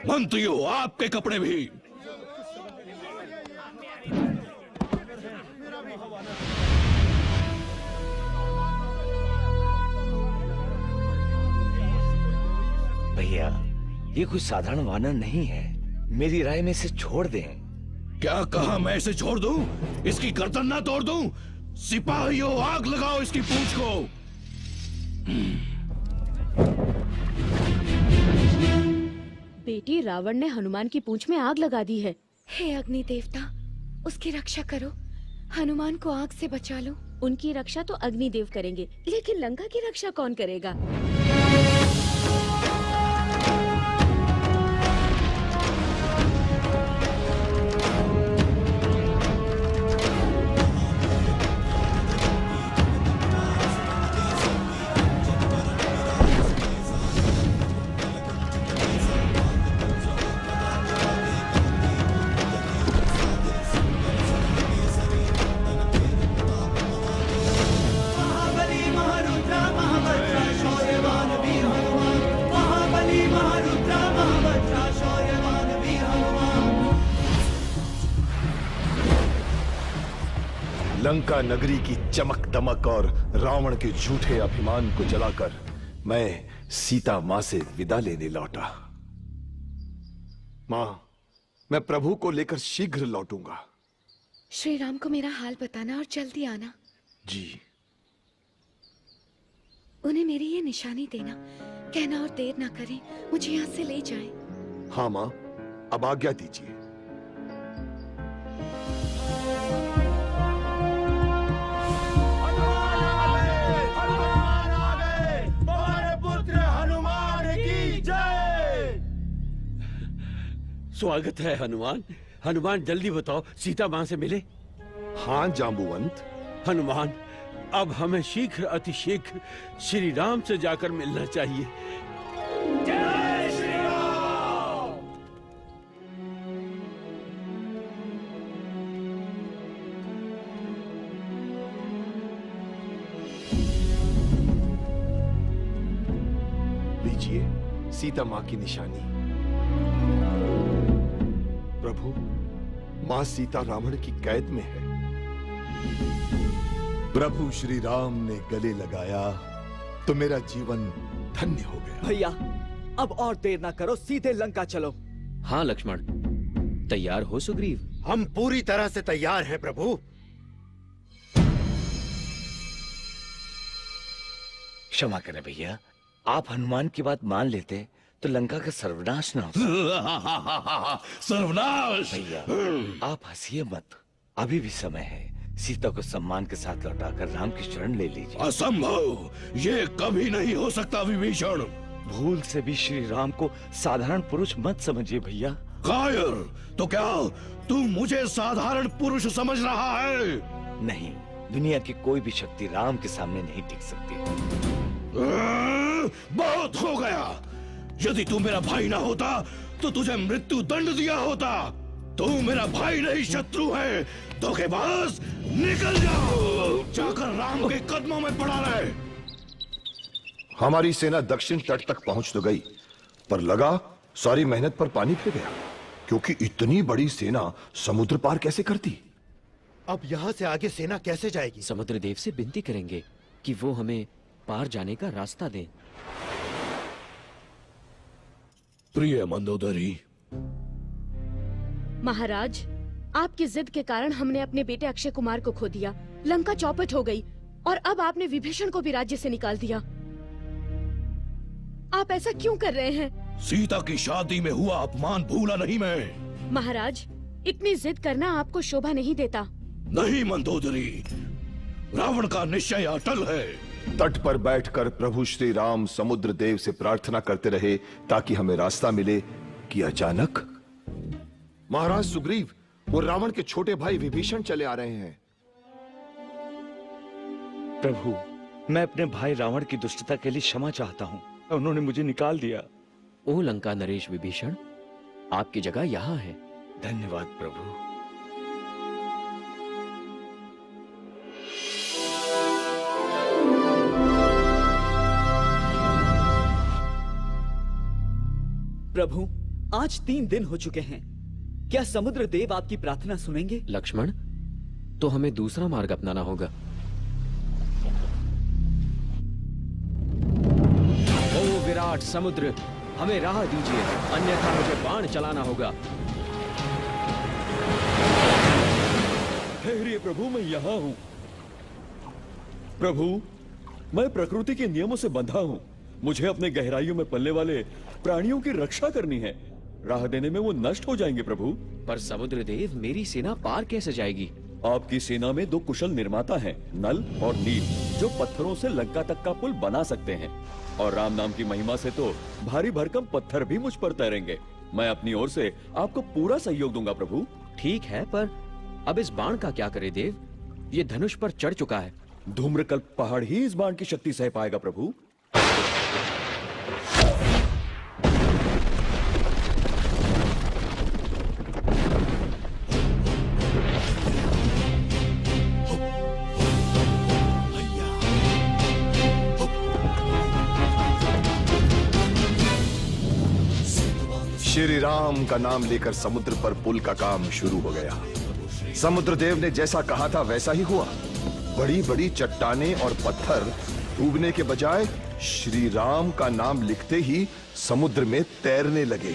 मंत्रियों, आपके कपड़े भी। भैया, ये कोई साधारण वानर नहीं है। मेरी राय में इसे छोड़ दें। क्या कहा? मैं इसे छोड़ दूं? इसकी गर्दन ना तोड़ दूं? सिपाहियों, आग लगाओ इसकी पूंछ को। बेटी, रावण ने हनुमान की पूंछ में आग लगा दी है। हे अग्नि देवता, उसकी रक्षा करो। हनुमान को आग से बचा लो। उनकी रक्षा तो अग्निदेव करेंगे, लेकिन लंका की रक्षा कौन करेगा? लंका नगरी की चमक दमक और रावण के झूठे अभिमान को जलाकर मैं सीता मां से विदा लेने लौटा। मां, मैं प्रभु को लेकर शीघ्र लौटूंगा। श्री राम को मेरा हाल बताना और जल्दी आना। जी। उन्हें मेरी ये निशानी देना, कहना और देर ना करें, मुझे यहाँ से ले जाएं। हाँ मां, अब आज्ञा दीजिए। स्वागत है हनुमान। हनुमान जल्दी बताओ, सीता मां से मिले? हाँ जांबुवंत। हनुमान, अब हमें शीघ्र अति शीघ्र श्री राम से जाकर मिलना चाहिए। जय श्री राम। लीजिए सीता मां की निशानी। प्रभु, मां सीता रावण की कैद में है। प्रभु श्री राम ने गले लगाया तो मेरा जीवन धन्य हो गया। भैया, अब और देर ना करो, सीधे लंका चलो। हाँ लक्ष्मण, तैयार हो सुग्रीव? हम पूरी तरह से तैयार हैं प्रभु। क्षमा करें भैया, आप हनुमान की बात मान लेते तो लंका का सर्वनाश न होता। सर्वनाश! भैया आप हंसिए मत, अभी भी समय है। सीता को सम्मान के साथ लौटाकर राम की शरण ले लीजिए। असंभव, ये कभी नहीं हो सकता विभीषण। भूल से भी श्री राम को साधारण पुरुष मत समझिए भैया। कायर, तो क्या तू मुझे साधारण पुरुष समझ रहा है? नहीं, दुनिया की कोई भी शक्ति राम के सामने नहीं टिक सकती। बहुत हो गया। यदि तू मेरा भाई ना होता तो तुझे मृत्यु दंड दिया होता। तू मेरा भाई नहीं, शत्रु है। धोखेबाज, निकल जाओ, जाकर राम के कदमों में पड़ा रहे। हमारी सेना दक्षिण तट तक पहुंच तो गई, पर लगा सारी मेहनत पर पानी फिर गया, क्योंकि इतनी बड़ी सेना समुद्र पार कैसे करती? अब यहाँ से आगे सेना कैसे जाएगी? समुद्र देव से विनती करेंगे कि वो हमें पार जाने का रास्ता दें। प्रिय मंदोदरी। महाराज, आपकी जिद के कारण हमने अपने बेटे अक्षय कुमार को खो दिया। लंका चौपट हो गई और अब आपने विभीषण को भी राज्य से निकाल दिया। आप ऐसा क्यों कर रहे हैं? सीता की शादी में हुआ अपमान भूला नहीं मैं। महाराज, इतनी जिद करना आपको शोभा नहीं देता। नहीं मंदोदरी, रावण का निश्चय अटल है। तट पर बैठकर प्रभु श्री राम समुद्र देव से प्रार्थना करते रहे ताकि हमें रास्ता मिले कि अचानक महाराज सुग्रीव वो रावण के छोटे भाई विभीषण चले आ रहे हैं। प्रभु, मैं अपने भाई रावण की दुष्टता के लिए क्षमा चाहता हूँ। उन्होंने मुझे निकाल दिया। ओ लंका नरेश विभीषण, आपकी जगह यहाँ है। धन्यवाद प्रभु। प्रभु, आज 3 दिन हो चुके हैं। क्या समुद्र देव आपकी प्रार्थना सुनेंगे? लक्ष्मण, तो हमें दूसरा मार्ग अपनाना होगा। ओ विराट समुद्र, हमें राह दीजिए, अन्यथा मुझे बाण चलाना होगा। ठहरिए प्रभु, मैं यहाँ हूँ। प्रभु, मैं प्रकृति के नियमों से बंधा हूँ। मुझे अपने गहराइयों में पलने वाले प्राणियों की रक्षा करनी है। राह देने में वो नष्ट हो जाएंगे प्रभु। पर समुद्र देव, मेरी सेना पार कैसे जाएगी? आपकी सेना में 2 कुशल निर्माता हैं, नल और नील, जो पत्थरों से लंका तक का पुल बना सकते हैं। और राम नाम की महिमा से तो भारी भरकम पत्थर भी मुझ पर तैरेंगे। मैं अपनी ओर से आपको पूरा सहयोग दूंगा प्रभु। ठीक है, पर अब इस बाण का क्या करे देव? ये धनुष पर चढ़ चुका है। धूम्रकल्प पहाड़ ही इस बाण की शक्ति सह पाएगा प्रभु। श्री राम का नाम लेकर समुद्र पर पुल का काम शुरू हो गया। समुद्रदेव ने जैसा कहा था वैसा ही हुआ। बड़ी बड़ी चट्टानें और पत्थर डूबने के बजाय श्री राम का नाम लिखते ही समुद्र में तैरने लगे।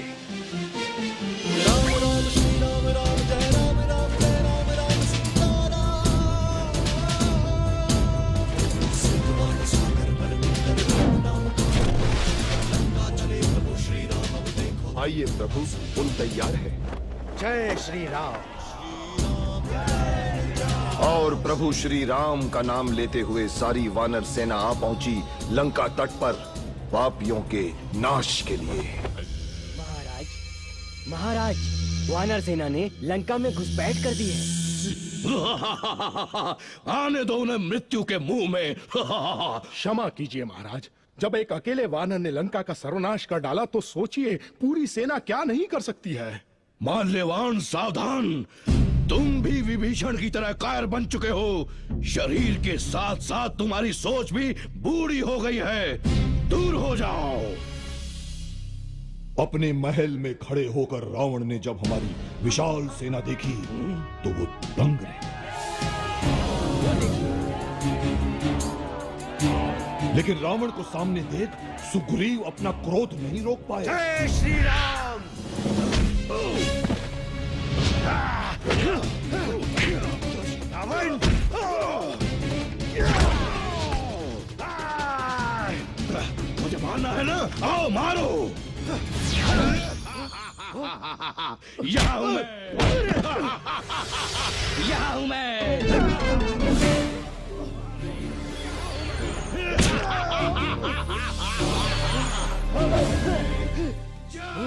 आइए प्रभु, पुल तैयार है। जय श्री राम। और प्रभु श्री राम का नाम लेते हुए सारी वानर सेना आ पहुंची लंका तट पर पापियों के नाश के लिए। महाराज, वानर सेना ने लंका में घुसपैठ कर दी है। आने दो उन्हें मृत्यु के मुंह में। क्षमा कीजिए महाराज, जब एक अकेले वानर ने लंका का सर्वनाश कर डाला तो सोचिए पूरी सेना क्या नहीं कर सकती है। माल्यवान सावधान, तुम भी विभीषण की तरह कायर बन चुके हो। शरीर के साथ साथ तुम्हारी सोच भी बूढ़ी हो गई है। दूर हो जाओ। अपने महल में खड़े होकर रावण ने जब हमारी विशाल सेना देखी तो वो दंग रहे। लेकिन रावण को सामने देख सुग्रीव अपना क्रोध नहीं रोक पाए। जय श्री राम। रावण, मुझे मारना है ना? आओ मारो। यहाँ हूं मैं। यहाँ हूं मैं।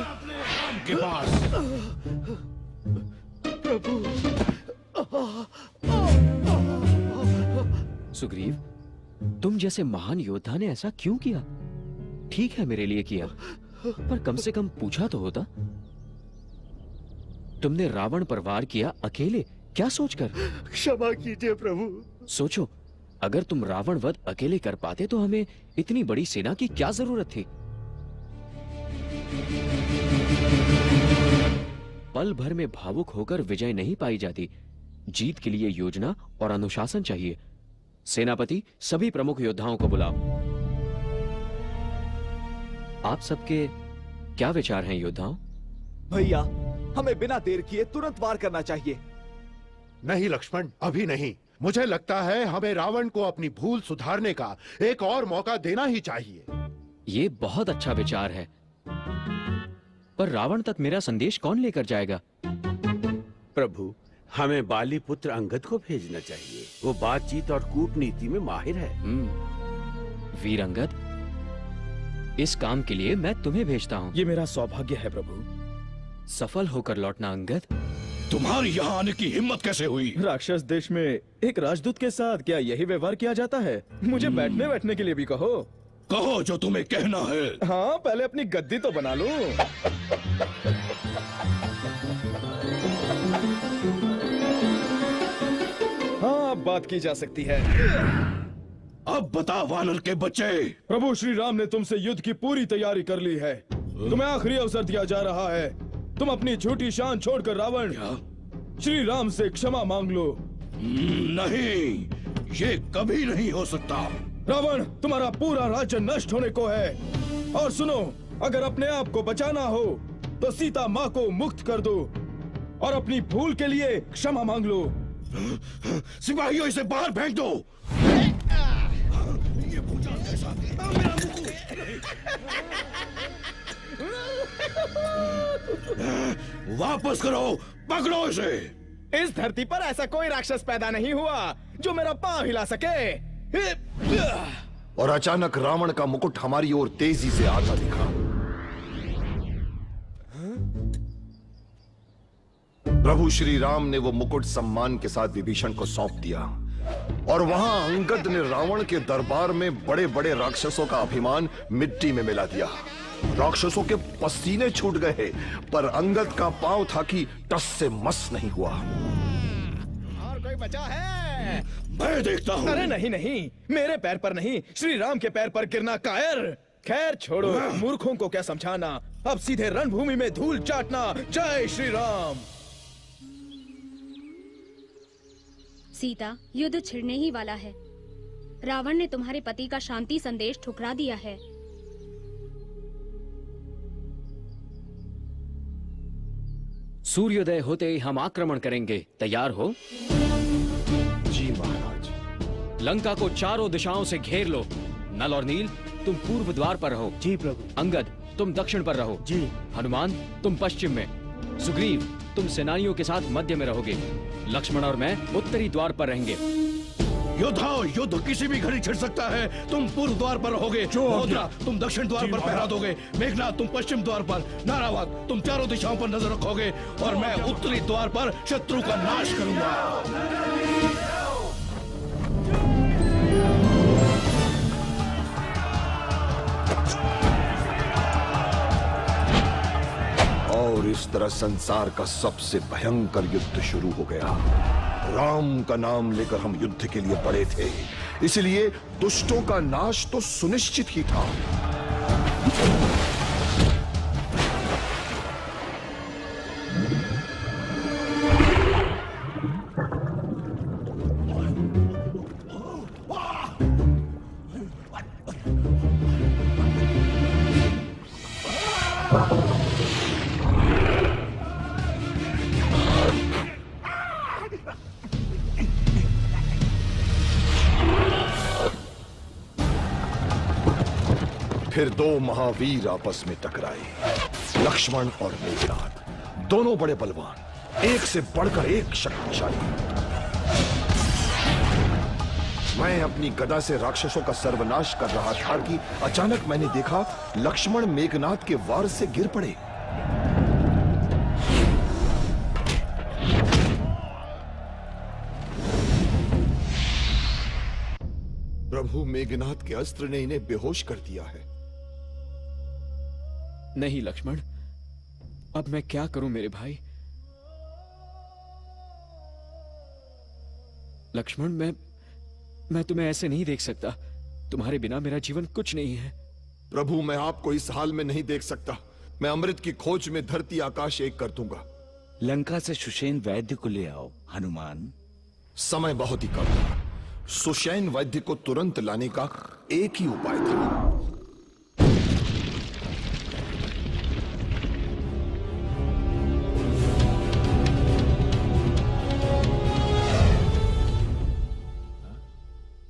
अपने राम के पास। प्रभु। सुग्रीव, तुम जैसे महान योद्धा ने ऐसा क्यों किया? ठीक है, मेरे लिए किया, पर कम से कम पूछा तो होता। तुमने रावण पर वार किया अकेले, क्या सोचकर? क्षमा कीजिए प्रभु। सोचो, अगर तुम रावण वध अकेले कर पाते तो हमें इतनी बड़ी सेना की क्या जरूरत थी? पल भर में भावुक होकर विजय नहीं पाई जाती। जीत के लिए योजना और अनुशासन चाहिए। सेनापति, सभी प्रमुख योद्धाओं को बुलाओ। आप सबके क्या विचार हैं योद्धाओं? भैया, हमें बिना देर किए तुरंत वार करना चाहिए। नहीं लक्ष्मण, अभी नहीं। मुझे लगता है हमें रावण को अपनी भूल सुधारने का एक और मौका देना ही चाहिए। ये बहुत अच्छा विचार है, पर रावण तक मेरा संदेश कौन लेकर जाएगा? प्रभु, हमें बाली पुत्र अंगद को भेजना चाहिए। वो बातचीत और कूटनीति में माहिर है। वीर अंगद, इस काम के लिए मैं तुम्हें भेजता हूँ। ये मेरा सौभाग्य है प्रभु। सफल होकर लौटना अंगद। तुम्हारी यहाँ आने की हिम्मत कैसे हुई? राक्षस देश में एक राजदूत के साथ क्या यही व्यवहार किया जाता है? मुझे बैठने के लिए भी कहो। कहो जो तुम्हें कहना है। हाँ, पहले अपनी गद्दी तो बना लो। हाँ, अब बात की जा सकती है। अब बता वानर के बच्चे। प्रभु श्री राम ने तुमसे युद्ध की पूरी तैयारी कर ली है। तुम्हें आखिरी अवसर दिया जा रहा है। तुम अपनी झूठी शान छोड़कर रावण श्री राम से क्षमा मांग लो। नहीं, ये कभी नहीं हो सकता। रावण, तुम्हारा पूरा राज्य नष्ट होने को है। और सुनो, अगर अपने आप को बचाना हो तो सीता माँ को मुक्त कर दो और अपनी भूल के लिए क्षमा मांग लो। सिपाहियों, इसे बाहर फेंक दो। ये भूचाल कैसा? मेरा वापस करो, पकड़ो इसे। इस धरती पर ऐसा कोई राक्षस पैदा नहीं हुआ जो मेरा पांव हिला सके। और अचानक रावण का मुकुट हमारी ओर तेजी से आता दिखा। प्रभु श्री राम ने वो मुकुट सम्मान के साथ विभीषण को सौंप दिया और वहां अंगद ने रावण के दरबार में बड़े बड़े राक्षसों का अभिमान मिट्टी में मिला दिया। राक्षसों के पसीने छूट गए, पर अंगद का पांव था कि टस से मस नहीं हुआ। और कोई बचा है? मैं देखता हूँ। अरे नहीं नहीं, मेरे पैर पर नहीं, श्री राम के पैर पर गिरना कायर। खैर छोड़ो, मूर्खों को क्या समझाना। अब सीधे रणभूमि में धूल चाटना। जय श्री राम। सीता, युद्ध छिड़ने ही वाला है। रावण ने तुम्हारे पति का शांति संदेश ठुकरा दिया है। सूर्योदय होते ही हम आक्रमण करेंगे। तैयार हो? जी महाराज। लंका को चारों दिशाओं से घेर लो। नल और नील, तुम पूर्व द्वार पर रहो। जी प्रभु। अंगद, तुम दक्षिण पर रहो। जी। हनुमान, तुम पश्चिम में। सुग्रीव, तुम सेनानियों के साथ मध्य में रहोगे। लक्ष्मण और मैं उत्तरी द्वार पर रहेंगे। योद्धाओ, युद्ध किसी भी घड़ी छिड़ सकता है। तुम पूर्व द्वार पर रहोगे। महोदरा, तुम दक्षिण द्वार पर पहरा दोगे। मेघनाथ, तुम पश्चिम द्वार पर। नारावाद, तुम चारों दिशाओं पर नजर रखोगे और मैं उत्तरी द्वार पर शत्रु का नाश करूंगा। और इस तरह संसार का सबसे भयंकर युद्ध शुरू हो गया। राम का नाम लेकर हम युद्ध के लिए पड़े थे, इसलिए दुष्टों का नाश तो सुनिश्चित ही था। फिर दो महावीर आपस में टकराए। लक्ष्मण और मेघनाथ, दोनों बड़े बलवान, एक से बढ़कर एक शक्तिशाली। मैं अपनी गदा से राक्षसों का सर्वनाश कर रहा था कि अचानक मैंने देखा लक्ष्मण मेघनाथ के वार से गिर पड़े। प्रभु, मेघनाथ के अस्त्र ने इन्हें बेहोश कर दिया है। नहीं लक्ष्मण, अब मैं क्या करूं मेरे भाई? लक्ष्मण, मैं तुम्हें ऐसे नहीं देख सकता। तुम्हारे बिना मेरा जीवन कुछ नहीं है। प्रभु, मैं आपको इस हाल में नहीं देख सकता। मैं अमृत की खोज में धरती आकाश एक कर दूंगा। लंका से सुषेण वैद्य को ले आओ। हनुमान, समय बहुत ही कम था। सुषेण वैद्य को तुरंत लाने का एक ही उपाय था।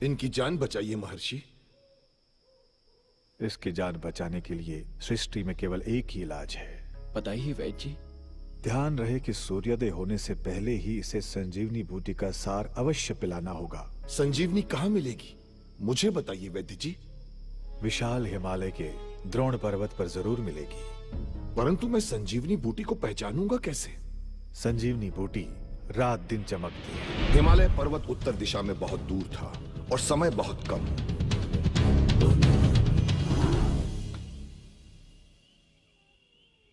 इनकी जान बचाइए महर्षि। इसकी जान बचाने के लिए सृष्टि में केवल एक ही इलाज है। बताइए वैद्य जी। ध्यान रहे कि सूर्योदय होने से पहले ही इसे संजीवनी बूटी का सार अवश्य पिलाना होगा। संजीवनी कहाँ मिलेगी, मुझे बताइए वैद्य जी। विशाल हिमालय के द्रोण पर्वत पर जरूर मिलेगी। परंतु मैं संजीवनी बूटी को पहचानूंगा कैसे? संजीवनी बूटी रात दिन चमकती है। हिमालय पर्वत उत्तर दिशा में बहुत दूर था और समय बहुत कम।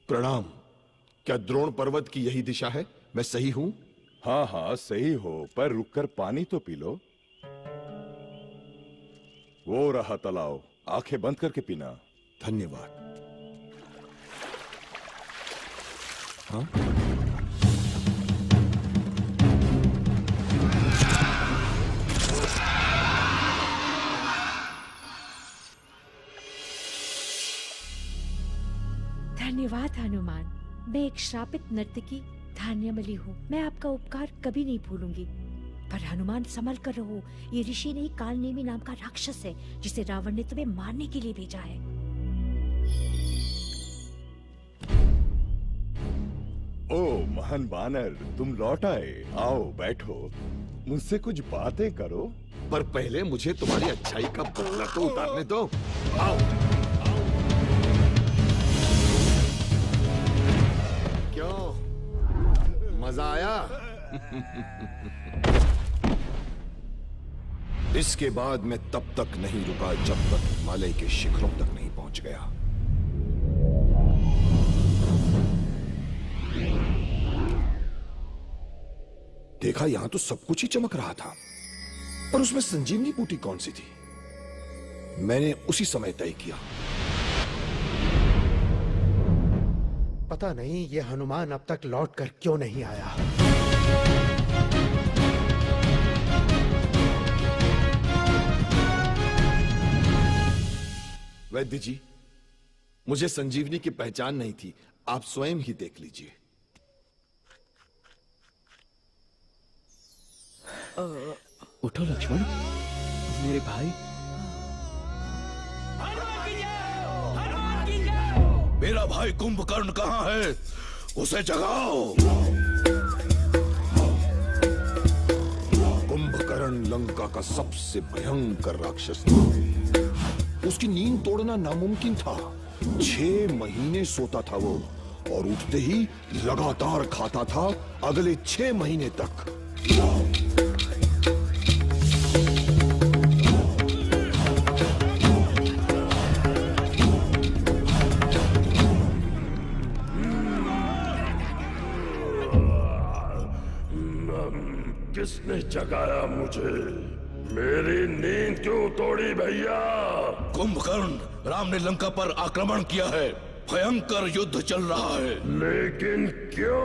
प्रणाम। क्या द्रोण पर्वत की यही दिशा है? मैं सही हूं? हाँ हाँ सही हो, पर रुककर पानी तो पी लो। वो रहा तालाब, आंखें बंद करके पीना। धन्यवाद। हाँ? धन्यवाद हनुमान। मैं एक श्रापित नर्तकी धान्यमली हूँ। मैं आपका उपकार कभी नहीं भूलूंगी। पर हनुमान संभल कर रहो, ये ऋषि नहीं कालनेमी नाम का राक्षस है जिसे रावण ने तुम्हें मारने के लिए भेजा है। ओ महान बानर, तुम लौट आए। आओ बैठो, मुझसे कुछ बातें करो। पर पहले मुझे तुम्हारी अच्छाई का बदला तो उतारने दो। आओ। क्यों, मजा आया? इसके बाद मैं तब तक नहीं रुका जब तक हिमालय के शिखरों तक नहीं पहुंच गया। देखा, यहां तो सब कुछ ही चमक रहा था, पर उसमें संजीवनी बूटी कौन सी थी? मैंने उसी समय तय किया। पता नहीं ये हनुमान अब तक लौट कर क्यों नहीं आया। वैद्य जी, मुझे संजीवनी की पहचान नहीं थी, आप स्वयं ही देख लीजिए। उठो लक्ष्मण, मेरे भाई। मेरा भाई कुंभकर्ण कहाँ है? उसे जगाओ। कुंभकर्ण लंका का सबसे भयंकर राक्षस था। उसकी नींद तोड़ना नामुमकिन था। 6 महीने सोता था वो, और उठते ही लगातार खाता था अगले 6 महीने तक। किसने जगाया मुझे? मेरी नींद क्यों तोड़ी भैया? कुंभकर्ण, राम ने लंका पर आक्रमण किया है। भयंकर युद्ध चल रहा है। लेकिन क्यों?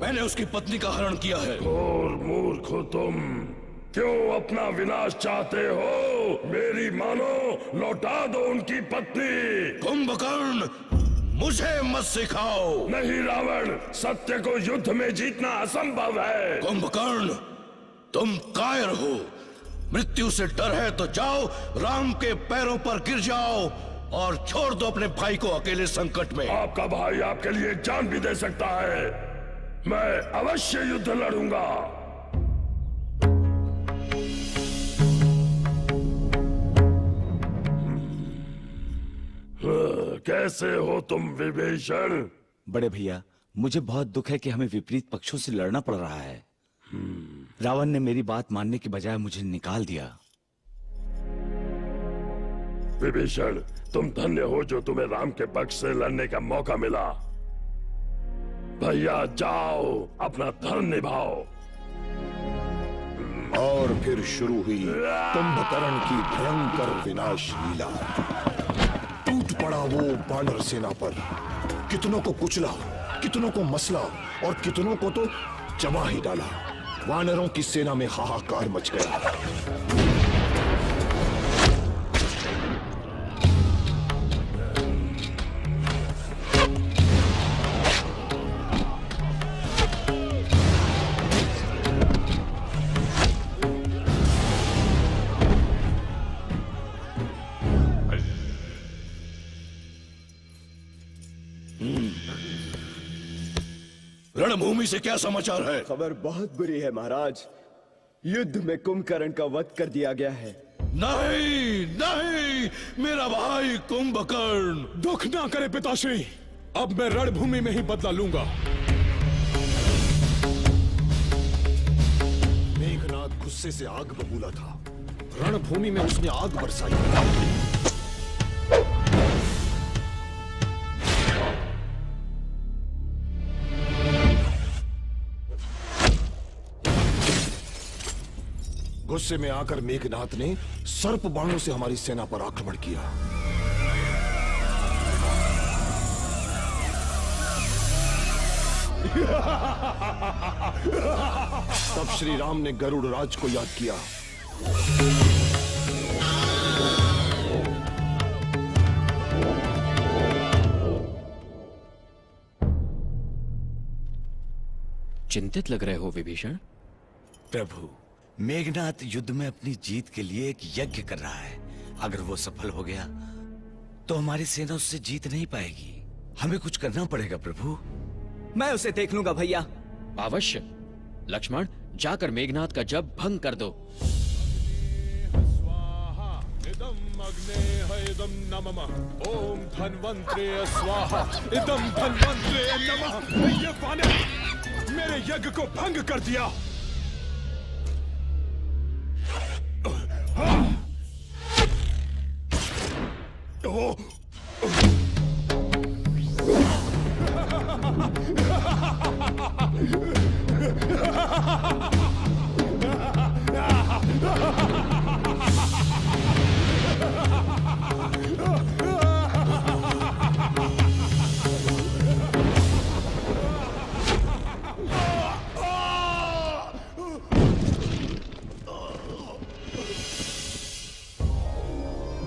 मैंने उसकी पत्नी का हरण किया है। और मूर्ख हो तुम, क्यों अपना विनाश चाहते हो? मेरी मानो, लौटा दो उनकी पत्नी। कुंभकर्ण, मुझे मत सिखाओ। नहीं रावण, सत्य को युद्ध में जीतना असंभव है। कुंभकर्ण, तुम कायर हो। मृत्यु से डर है तो जाओ, राम के पैरों पर गिर जाओ और छोड़ दो अपने भाई को अकेले संकट में। आपका भाई आपके लिए जान भी दे सकता है। मैं अवश्य युद्ध लड़ूंगा। कैसे हो तुम विभीषण? बड़े भैया, मुझे बहुत दुख है कि हमें विपरीत पक्षों से लड़ना पड़ रहा है। रावण ने मेरी बात मानने की बजाय मुझे निकाल दिया। विभीषण, तुम धन्य हो जो तुम्हें राम के पक्ष से लड़ने का मौका मिला। भैया जाओ, अपना धर्म निभाओ। और फिर शुरू हुई कुंभकर्ण की भयंकर विनाश लीला। टूट पड़ा वो वानर सेना पर, कितनों को कुचला, कितनों को मसला और कितनों को तो चबा ही डाला। वानरों की सेना में हाहाकार मच गया। रणभूमि से क्या समाचार है? खबर बहुत बुरी है महाराज। युद्ध में कुंभकर्ण का वध कर दिया गया है। नहीं नहीं, मेरा भाई कुंभकर्ण। दुख ना करे पिताश्री, अब मैं रणभूमि में ही बदला लूंगा। मेघनाद गुस्से से आग बबूला था। रणभूमि में उसने आग बरसाई। गुस्से में आकर मेघनाद ने सर्प बाणों से हमारी सेना पर आक्रमण किया। तब श्री राम ने गरुड़ राज को याद किया। चिंतित लग रहे हो विभीषण? प्रभु, मेघनाद युद्ध में अपनी जीत के लिए एक यज्ञ कर रहा है। अगर वो सफल हो गया तो हमारी सेना उससे जीत नहीं पाएगी। हमें कुछ करना पड़ेगा प्रभु। मैं उसे देख लूंगा भैया। अवश्य। लक्ष्मण, जाकर मेघनाद का जप भंग कर दो। इदं नमः। ओम धन्वंतरे स्वाहा। इदं धन्वंतरे नमः। ये वानर मेरे यज्ञ को भंग कर दिया।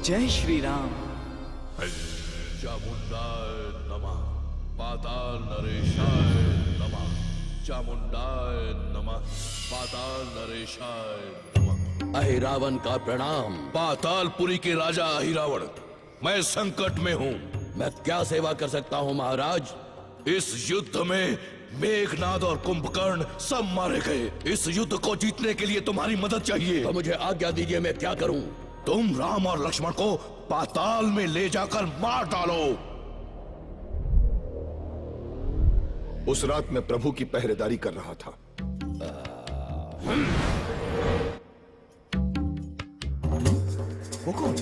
जय श्री राम। चामुंडाय नमः, पाताल नरेशाय नमः, चामुंडाय नमः, पाताल नरेशाय नमः। अहिरावण का प्रणाम। पातालपुरी के राजा अहिरावण, मैं संकट में हूँ। मैं क्या सेवा कर सकता हूँ महाराज? इस युद्ध में मेघनाद और कुंभकर्ण सब मारे गए। इस युद्ध को जीतने के लिए तुम्हारी मदद चाहिए। तो मुझे आज्ञा दीजिए, मैं क्या करूं? तुम राम और लक्ष्मण को पाताल में ले जाकर मार डालो। उस रात मैं प्रभु की पहरेदारी कर रहा था। वो कौन?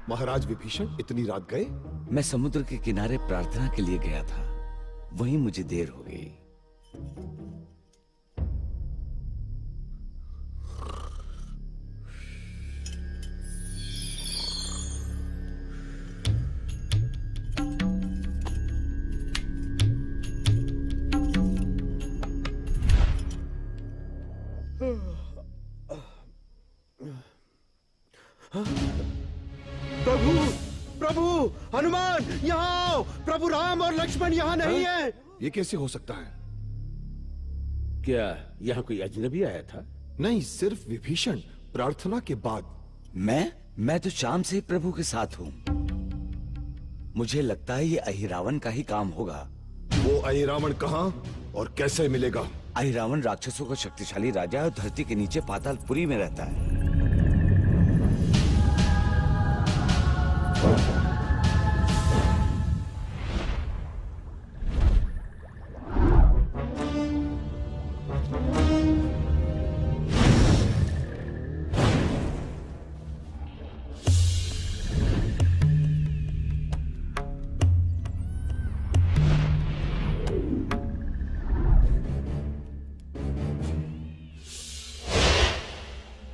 महाराज विभीषण इतनी रात गए? मैं समुद्र के किनारे प्रार्थना के लिए गया था, वहीं मुझे देर हो गई। प्रभु, प्रभु, हनुमान यहाँ आओ। प्रभु राम और लक्ष्मण यहाँ नहीं है। ये कैसे हो सकता है? क्या यहाँ कोई अजनबी आया था? नहीं, सिर्फ विभीषण प्रार्थना के बाद। मैं तो शाम से ही प्रभु के साथ हूँ। मुझे लगता है ये अहिरावण का ही काम होगा। वो अहिरावण कहाँ और कैसे मिलेगा? अहिरावण राक्षसों का शक्तिशाली राजा है और धरती के नीचे पातालपुरी में रहता है।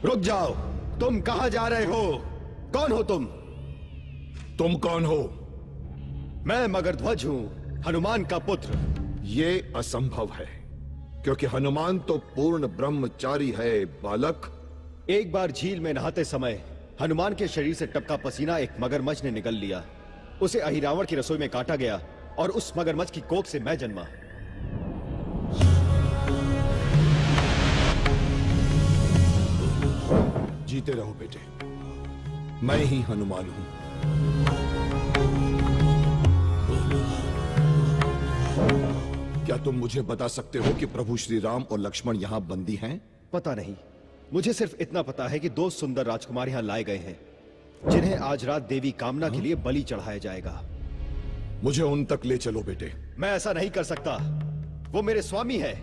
रुक जाओ। तुम कहां जा रहे हो? कौन हो तुम? तुम कौन हो? मैं मगरध्वज हूं, हनुमान का पुत्र। ये असंभव है, क्योंकि हनुमान तो पूर्ण ब्रह्मचारी है बालक। एक बार झील में नहाते समय हनुमान के शरीर से टपका पसीना एक मगरमच्छ ने निगल लिया। उसे अहिरावण की रसोई में काटा गया और उस मगरमच्छ की कोख से मैं जन्मा। जीते रहो बेटे, मैं ही हनुमान हूं। क्या तुम मुझे बता सकते हो कि प्रभु श्री राम और लक्ष्मण यहाँ बंदी हैं? पता नहीं, मुझे सिर्फ इतना पता है कि 2 सुंदर राजकुमार यहाँ लाए गए हैं, जिन्हें आज रात देवी कामना के लिए बलि चढ़ाया जाएगा। मुझे उन तक ले चलो बेटे। मैं ऐसा नहीं कर सकता, वो मेरे स्वामी है।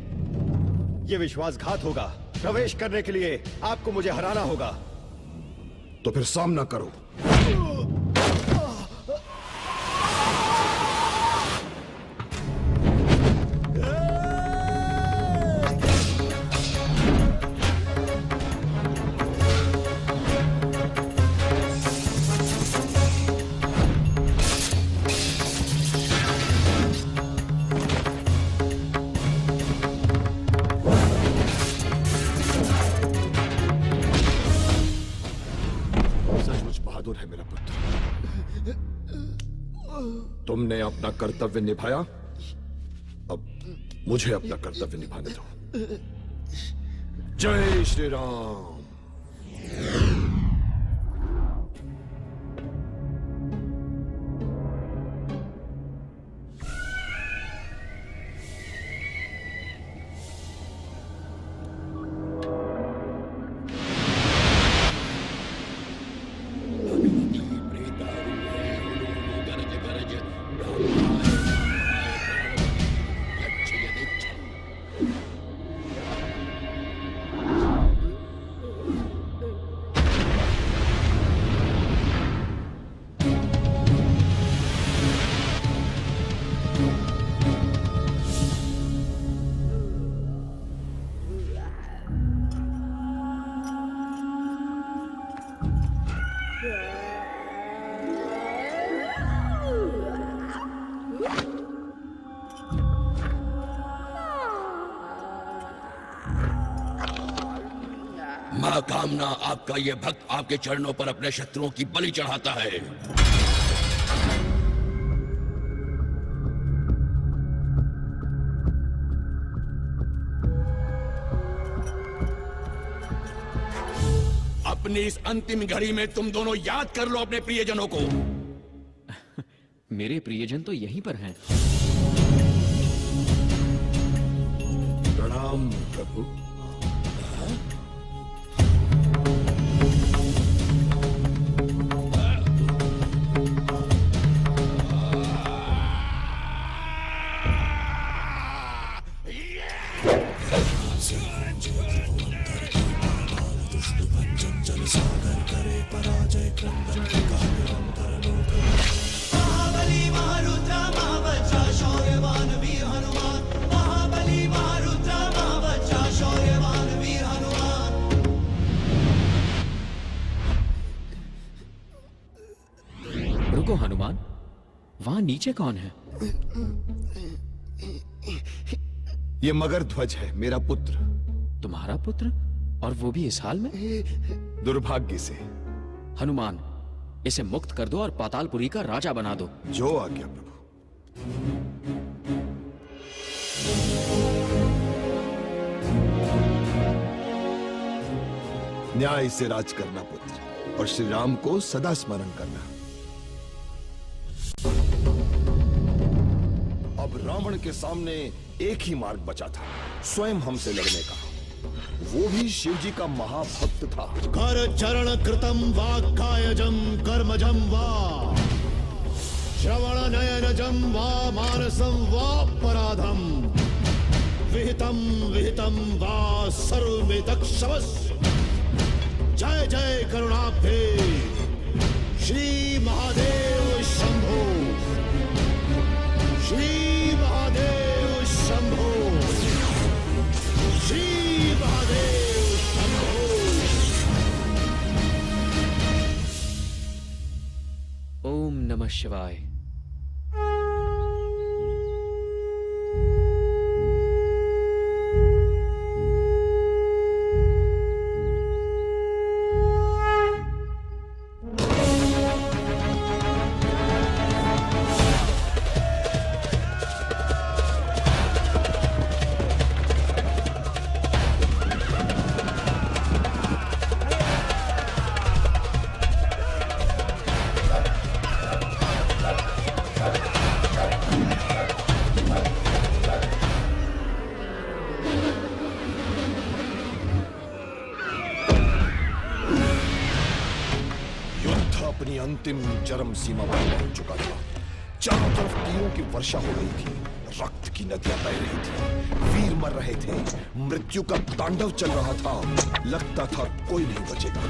ये विश्वासघात होगा। प्रवेश करने के लिए आपको मुझे हराना होगा। तो फिर सामना करो। है मेरा पुत्र, तुमने अपना कर्तव्य निभाया, अब मुझे अपना कर्तव्य निभाने दो। जय श्री राम। माँ कामना आपका ये भक्त आपके चरणों पर अपने शत्रुओं की बलि चढ़ाता है। अपनी इस अंतिम घड़ी में तुम दोनों याद कर लो अपने प्रियजनों को। मेरे प्रियजन तो यहीं पर हैं। प्रणाम प्रभु। रुको हनुमान, वहां नीचे कौन है? ये मगर ध्वज है, मेरा पुत्र। तुम्हारा पुत्र? और वो भी इस हाल में? दुर्भाग्य से। हनुमान, इसे मुक्त कर दो और पातालपुरी का राजा बना दो। जो आज्ञा प्रभु। न्याय से राज करना पुत्र, और श्री राम को सदा स्मरण करना। अब रावण के सामने एक ही मार्ग बचा था, स्वयं हमसे लड़ने का। वो भी शिव जी का महाभक्त था। कर चरण कृतम वा कायजम कर्मजम वा श्रवण नयनजम वा मानसम वा पराधम विहितम विहितम वा सर्वमेतक्षमस्। जय जय करुणाब्धे श्री महादेव शंभो, श्री महादेव शंभो, श्री महादेव शंभो। ओम नमः शिवाय। अंतिम चरम सीमा पर पहुंच चुका था। चारों तरफ तीरों की वर्षा हो रही थी, रक्त की नदियां बह रही थी, वीर मर रहे थे, मृत्यु का तांडव चल रहा था। लगता था कोई नहीं बचेगा।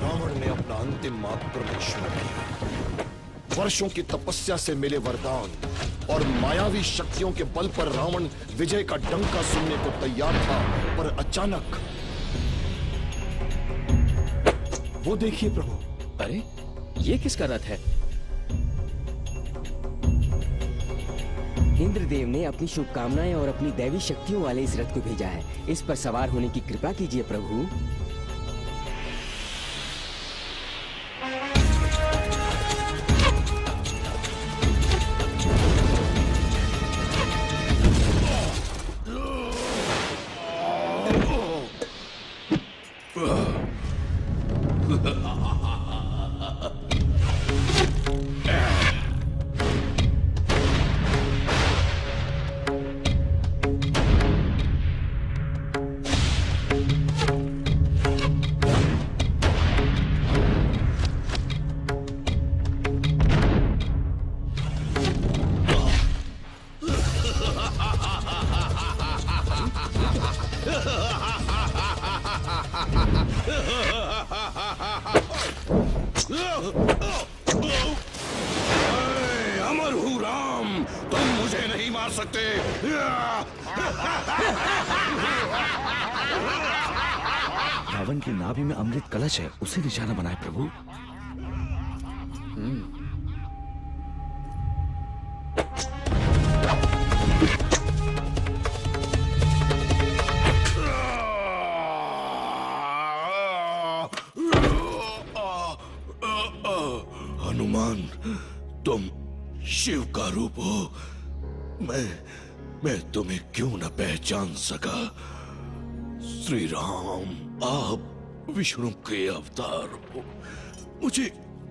रावण ने अपना अंतिम आक्रमण शुरू किया। वर्षों की तपस्या से मिले वरदान और मायावी शक्तियों के बल पर रावण विजय का डंका सुनने को तैयार था, पर अचानक वो देखिए प्रभु। अरे, ये किसका रथ है? इंद्रदेव ने अपनी शुभकामनाएं और अपनी दैवी शक्तियों वाले इस रथ को भेजा है। इस पर सवार होने की कृपा कीजिए प्रभु। अमर हूँ राम, तुम मुझे नहीं मार सकते। रावण की नाभि में अमृत कलश है, उसे निशाना बनाए प्रभु। तुम शिव का रूप हो। मैं तुम्हें क्यों न पहचान सका। श्री राम, आप विष्णु के अवतार हो, मुझे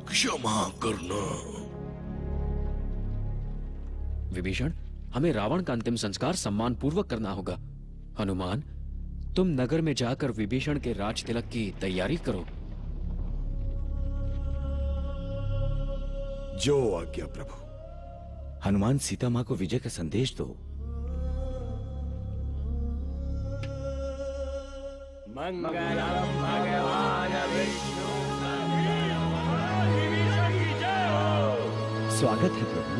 क्षमा करना। विभीषण, हमें रावण का अंतिम संस्कार सम्मान पूर्वक करना होगा। हनुमान, तुम नगर में जाकर विभीषण के राज तिलक की तैयारी करो। जो आज्ञा प्रभु। हनुमान, सीता मां को विजय का संदेश दो। मंगलम भगवान विष्णु। स्वागत है प्रभु।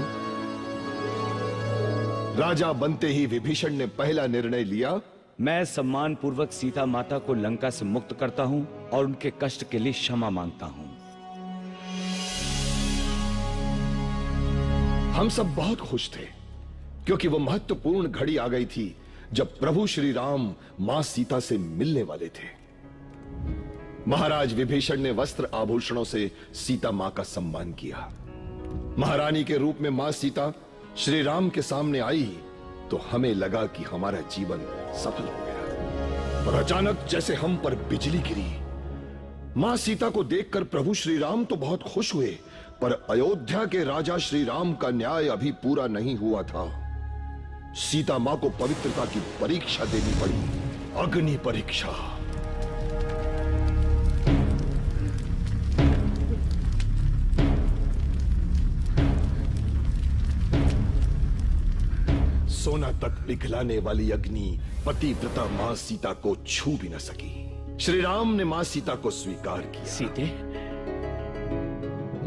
राजा बनते ही विभीषण ने पहला निर्णय लिया, मैं सम्मान पूर्वक सीता माता को लंका से मुक्त करता हूं और उनके कष्ट के लिए क्षमा मांगता हूं। हम सब बहुत खुश थे क्योंकि वो महत्वपूर्ण घड़ी आ गई थी जब प्रभु श्री राम मां सीता से मिलने वाले थे। महाराज विभीषण ने वस्त्र आभूषणों से सीता मां का सम्मान किया। महारानी के रूप में मां सीता श्री राम के सामने आई तो हमें लगा कि हमारा जीवन सफल हो गया। पर अचानक जैसे हम पर बिजली गिरी। मां सीता को देखकर प्रभु श्री राम तो बहुत खुश हुए, पर अयोध्या के राजा श्री राम का न्याय अभी पूरा नहीं हुआ था। सीता मां को पवित्रता की परीक्षा देनी पड़ी, अग्नि परीक्षा। सोना तक पिघलाने वाली अग्नि पतिव्रता मां सीता को छू भी न सकी। श्री राम ने मां सीता को स्वीकार किया। सीते,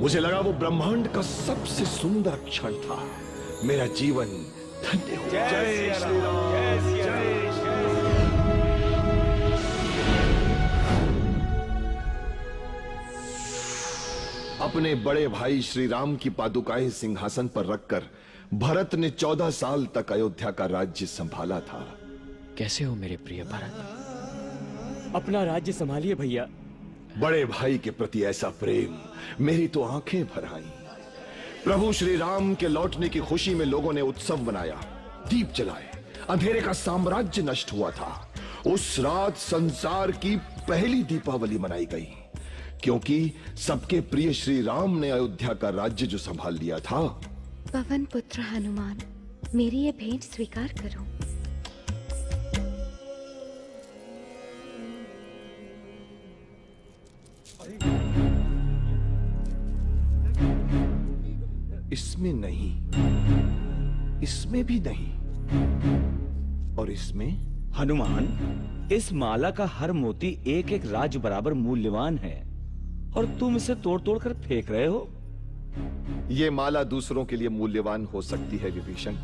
मुझे लगा वो ब्रह्मांड का सबसे सुंदर क्षण था। मेरा जीवन धन्य हो गया। जय श्री राम, जय श्री राम। अपने बड़े भाई श्री राम की पादुकाएं सिंहासन पर रखकर भरत ने 14 साल तक अयोध्या का राज्य संभाला था। कैसे हो मेरे प्रिय भरत? अपना राज्य संभालिए भैया। बड़े भाई के प्रति ऐसा प्रेम मेरी तो आंखें भर आईं। प्रभु श्री राम के लौटने की खुशी में लोगों ने उत्सव मनाया, दीप जलाए। अंधेरे का साम्राज्य नष्ट हुआ था। उस रात संसार की पहली दीपावली मनाई गई क्योंकि सबके प्रिय श्री राम ने अयोध्या का राज्य जो संभाल लिया था। पवन पुत्र हनुमान, मेरी ये भेंट स्वीकार करो। इसमें नहीं, इसमें भी नहीं, और इसमें? हनुमान, इस माला का हर मोती एक एक राज बराबर मूल्यवान है और तुम इसे तोड़ तोड़ कर फेंक रहे हो। यह माला दूसरों के लिए मूल्यवान हो सकती है विभीषण,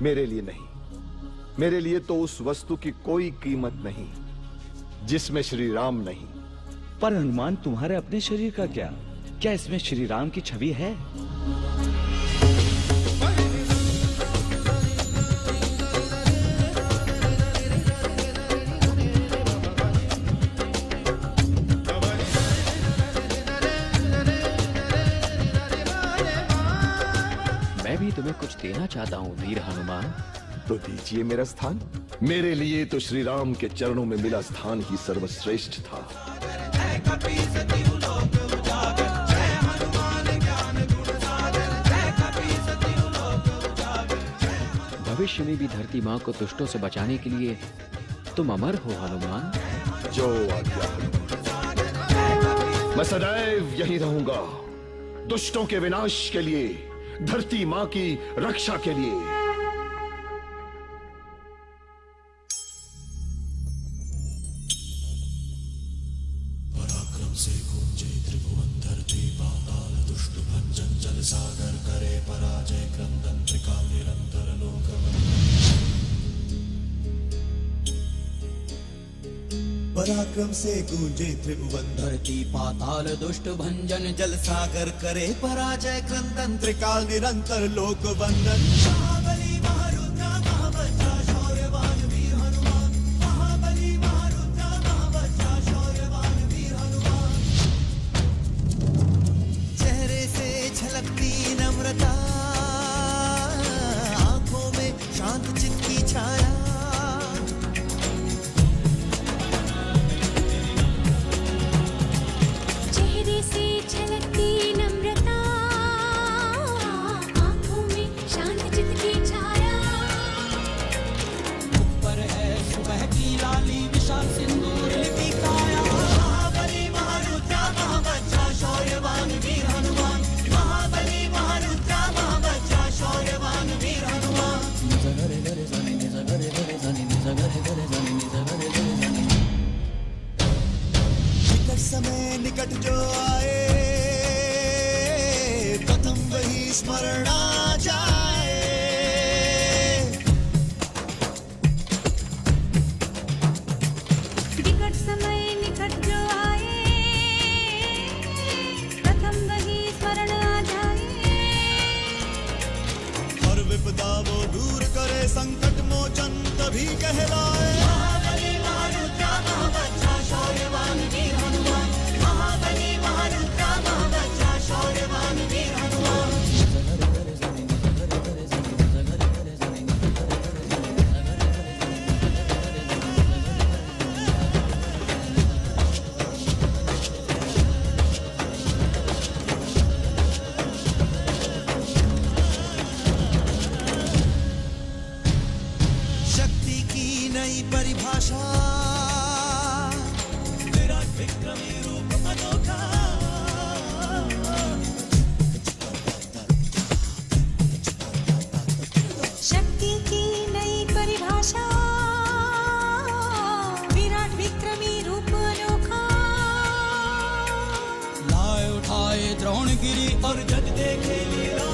मेरे लिए नहीं। मेरे लिए तो उस वस्तु की कोई कीमत नहीं जिसमें श्री राम नहीं। पर हनुमान, तुम्हारे अपने शरीर का क्या? क्या इसमें श्री राम की छवि है? मैं भी तुम्हें कुछ देना चाहता हूँ वीर हनुमान। तो दीजिए मेरा स्थान। मेरे लिए तो श्री राम के चरणों में मिला स्थान ही सर्वश्रेष्ठ था। भविष्य में भी धरती माँ को दुष्टों से बचाने के लिए तुम अमर हो हनुमान। जो आज्ञा मैं सदैव यही रहूंगा, दुष्टों के विनाश के लिए, धरती माँ की रक्षा के लिए। पराक्रम से गूंजे त्रिभुवन धरती पाताल दुष्ट भंजन जल सागर करे पराजय क्रंदन त्रिकाल निरंतर लोक वंदन। महाबली महारुद्र महाबच्चा शौर्यवान वीर हनुमान, महाबली महारुद्र महाबच्चा शौर्यवान वीर हनुमान। चेहरे से झलकती नम्र नम्रता, आंखों में शांत चित्त की छाया। चेहरे से झलकती नम्रता, आंखों में शांत चित्त की छाया। मुख पर है सुबह की लाली, विशाल सिंदूर लिपि काया। महाबली महारुद्रा महाबच्चा शौर्यवान वीर हनुमान, महाबली महारुद्रा महाबच्चा शौर्यवान वीर हनुमान। निकट समय निकट जो आए, प्रथम वही स्मरण आ जाए। निकट समय निकट जो आए, प्रथम वही स्मरण आ जाए। हर विपदा वो दूर करे, संकट मोचन तभी कहलाए। महाबली महारुद्रा महाबच्चा शौर्यवान वीर हनुमान, महाबली महारुद्रा महाबच्चा शौर्यवान वीर हनुमान। शक्ति की नई परिभाषा, विराट विक्रमी रूप अनोखा। शक्ति की नई परिभाषा, विराट विक्रमी रूप अनोखा। लाए उठाए द्रोणगिरी और जग देखे लीला।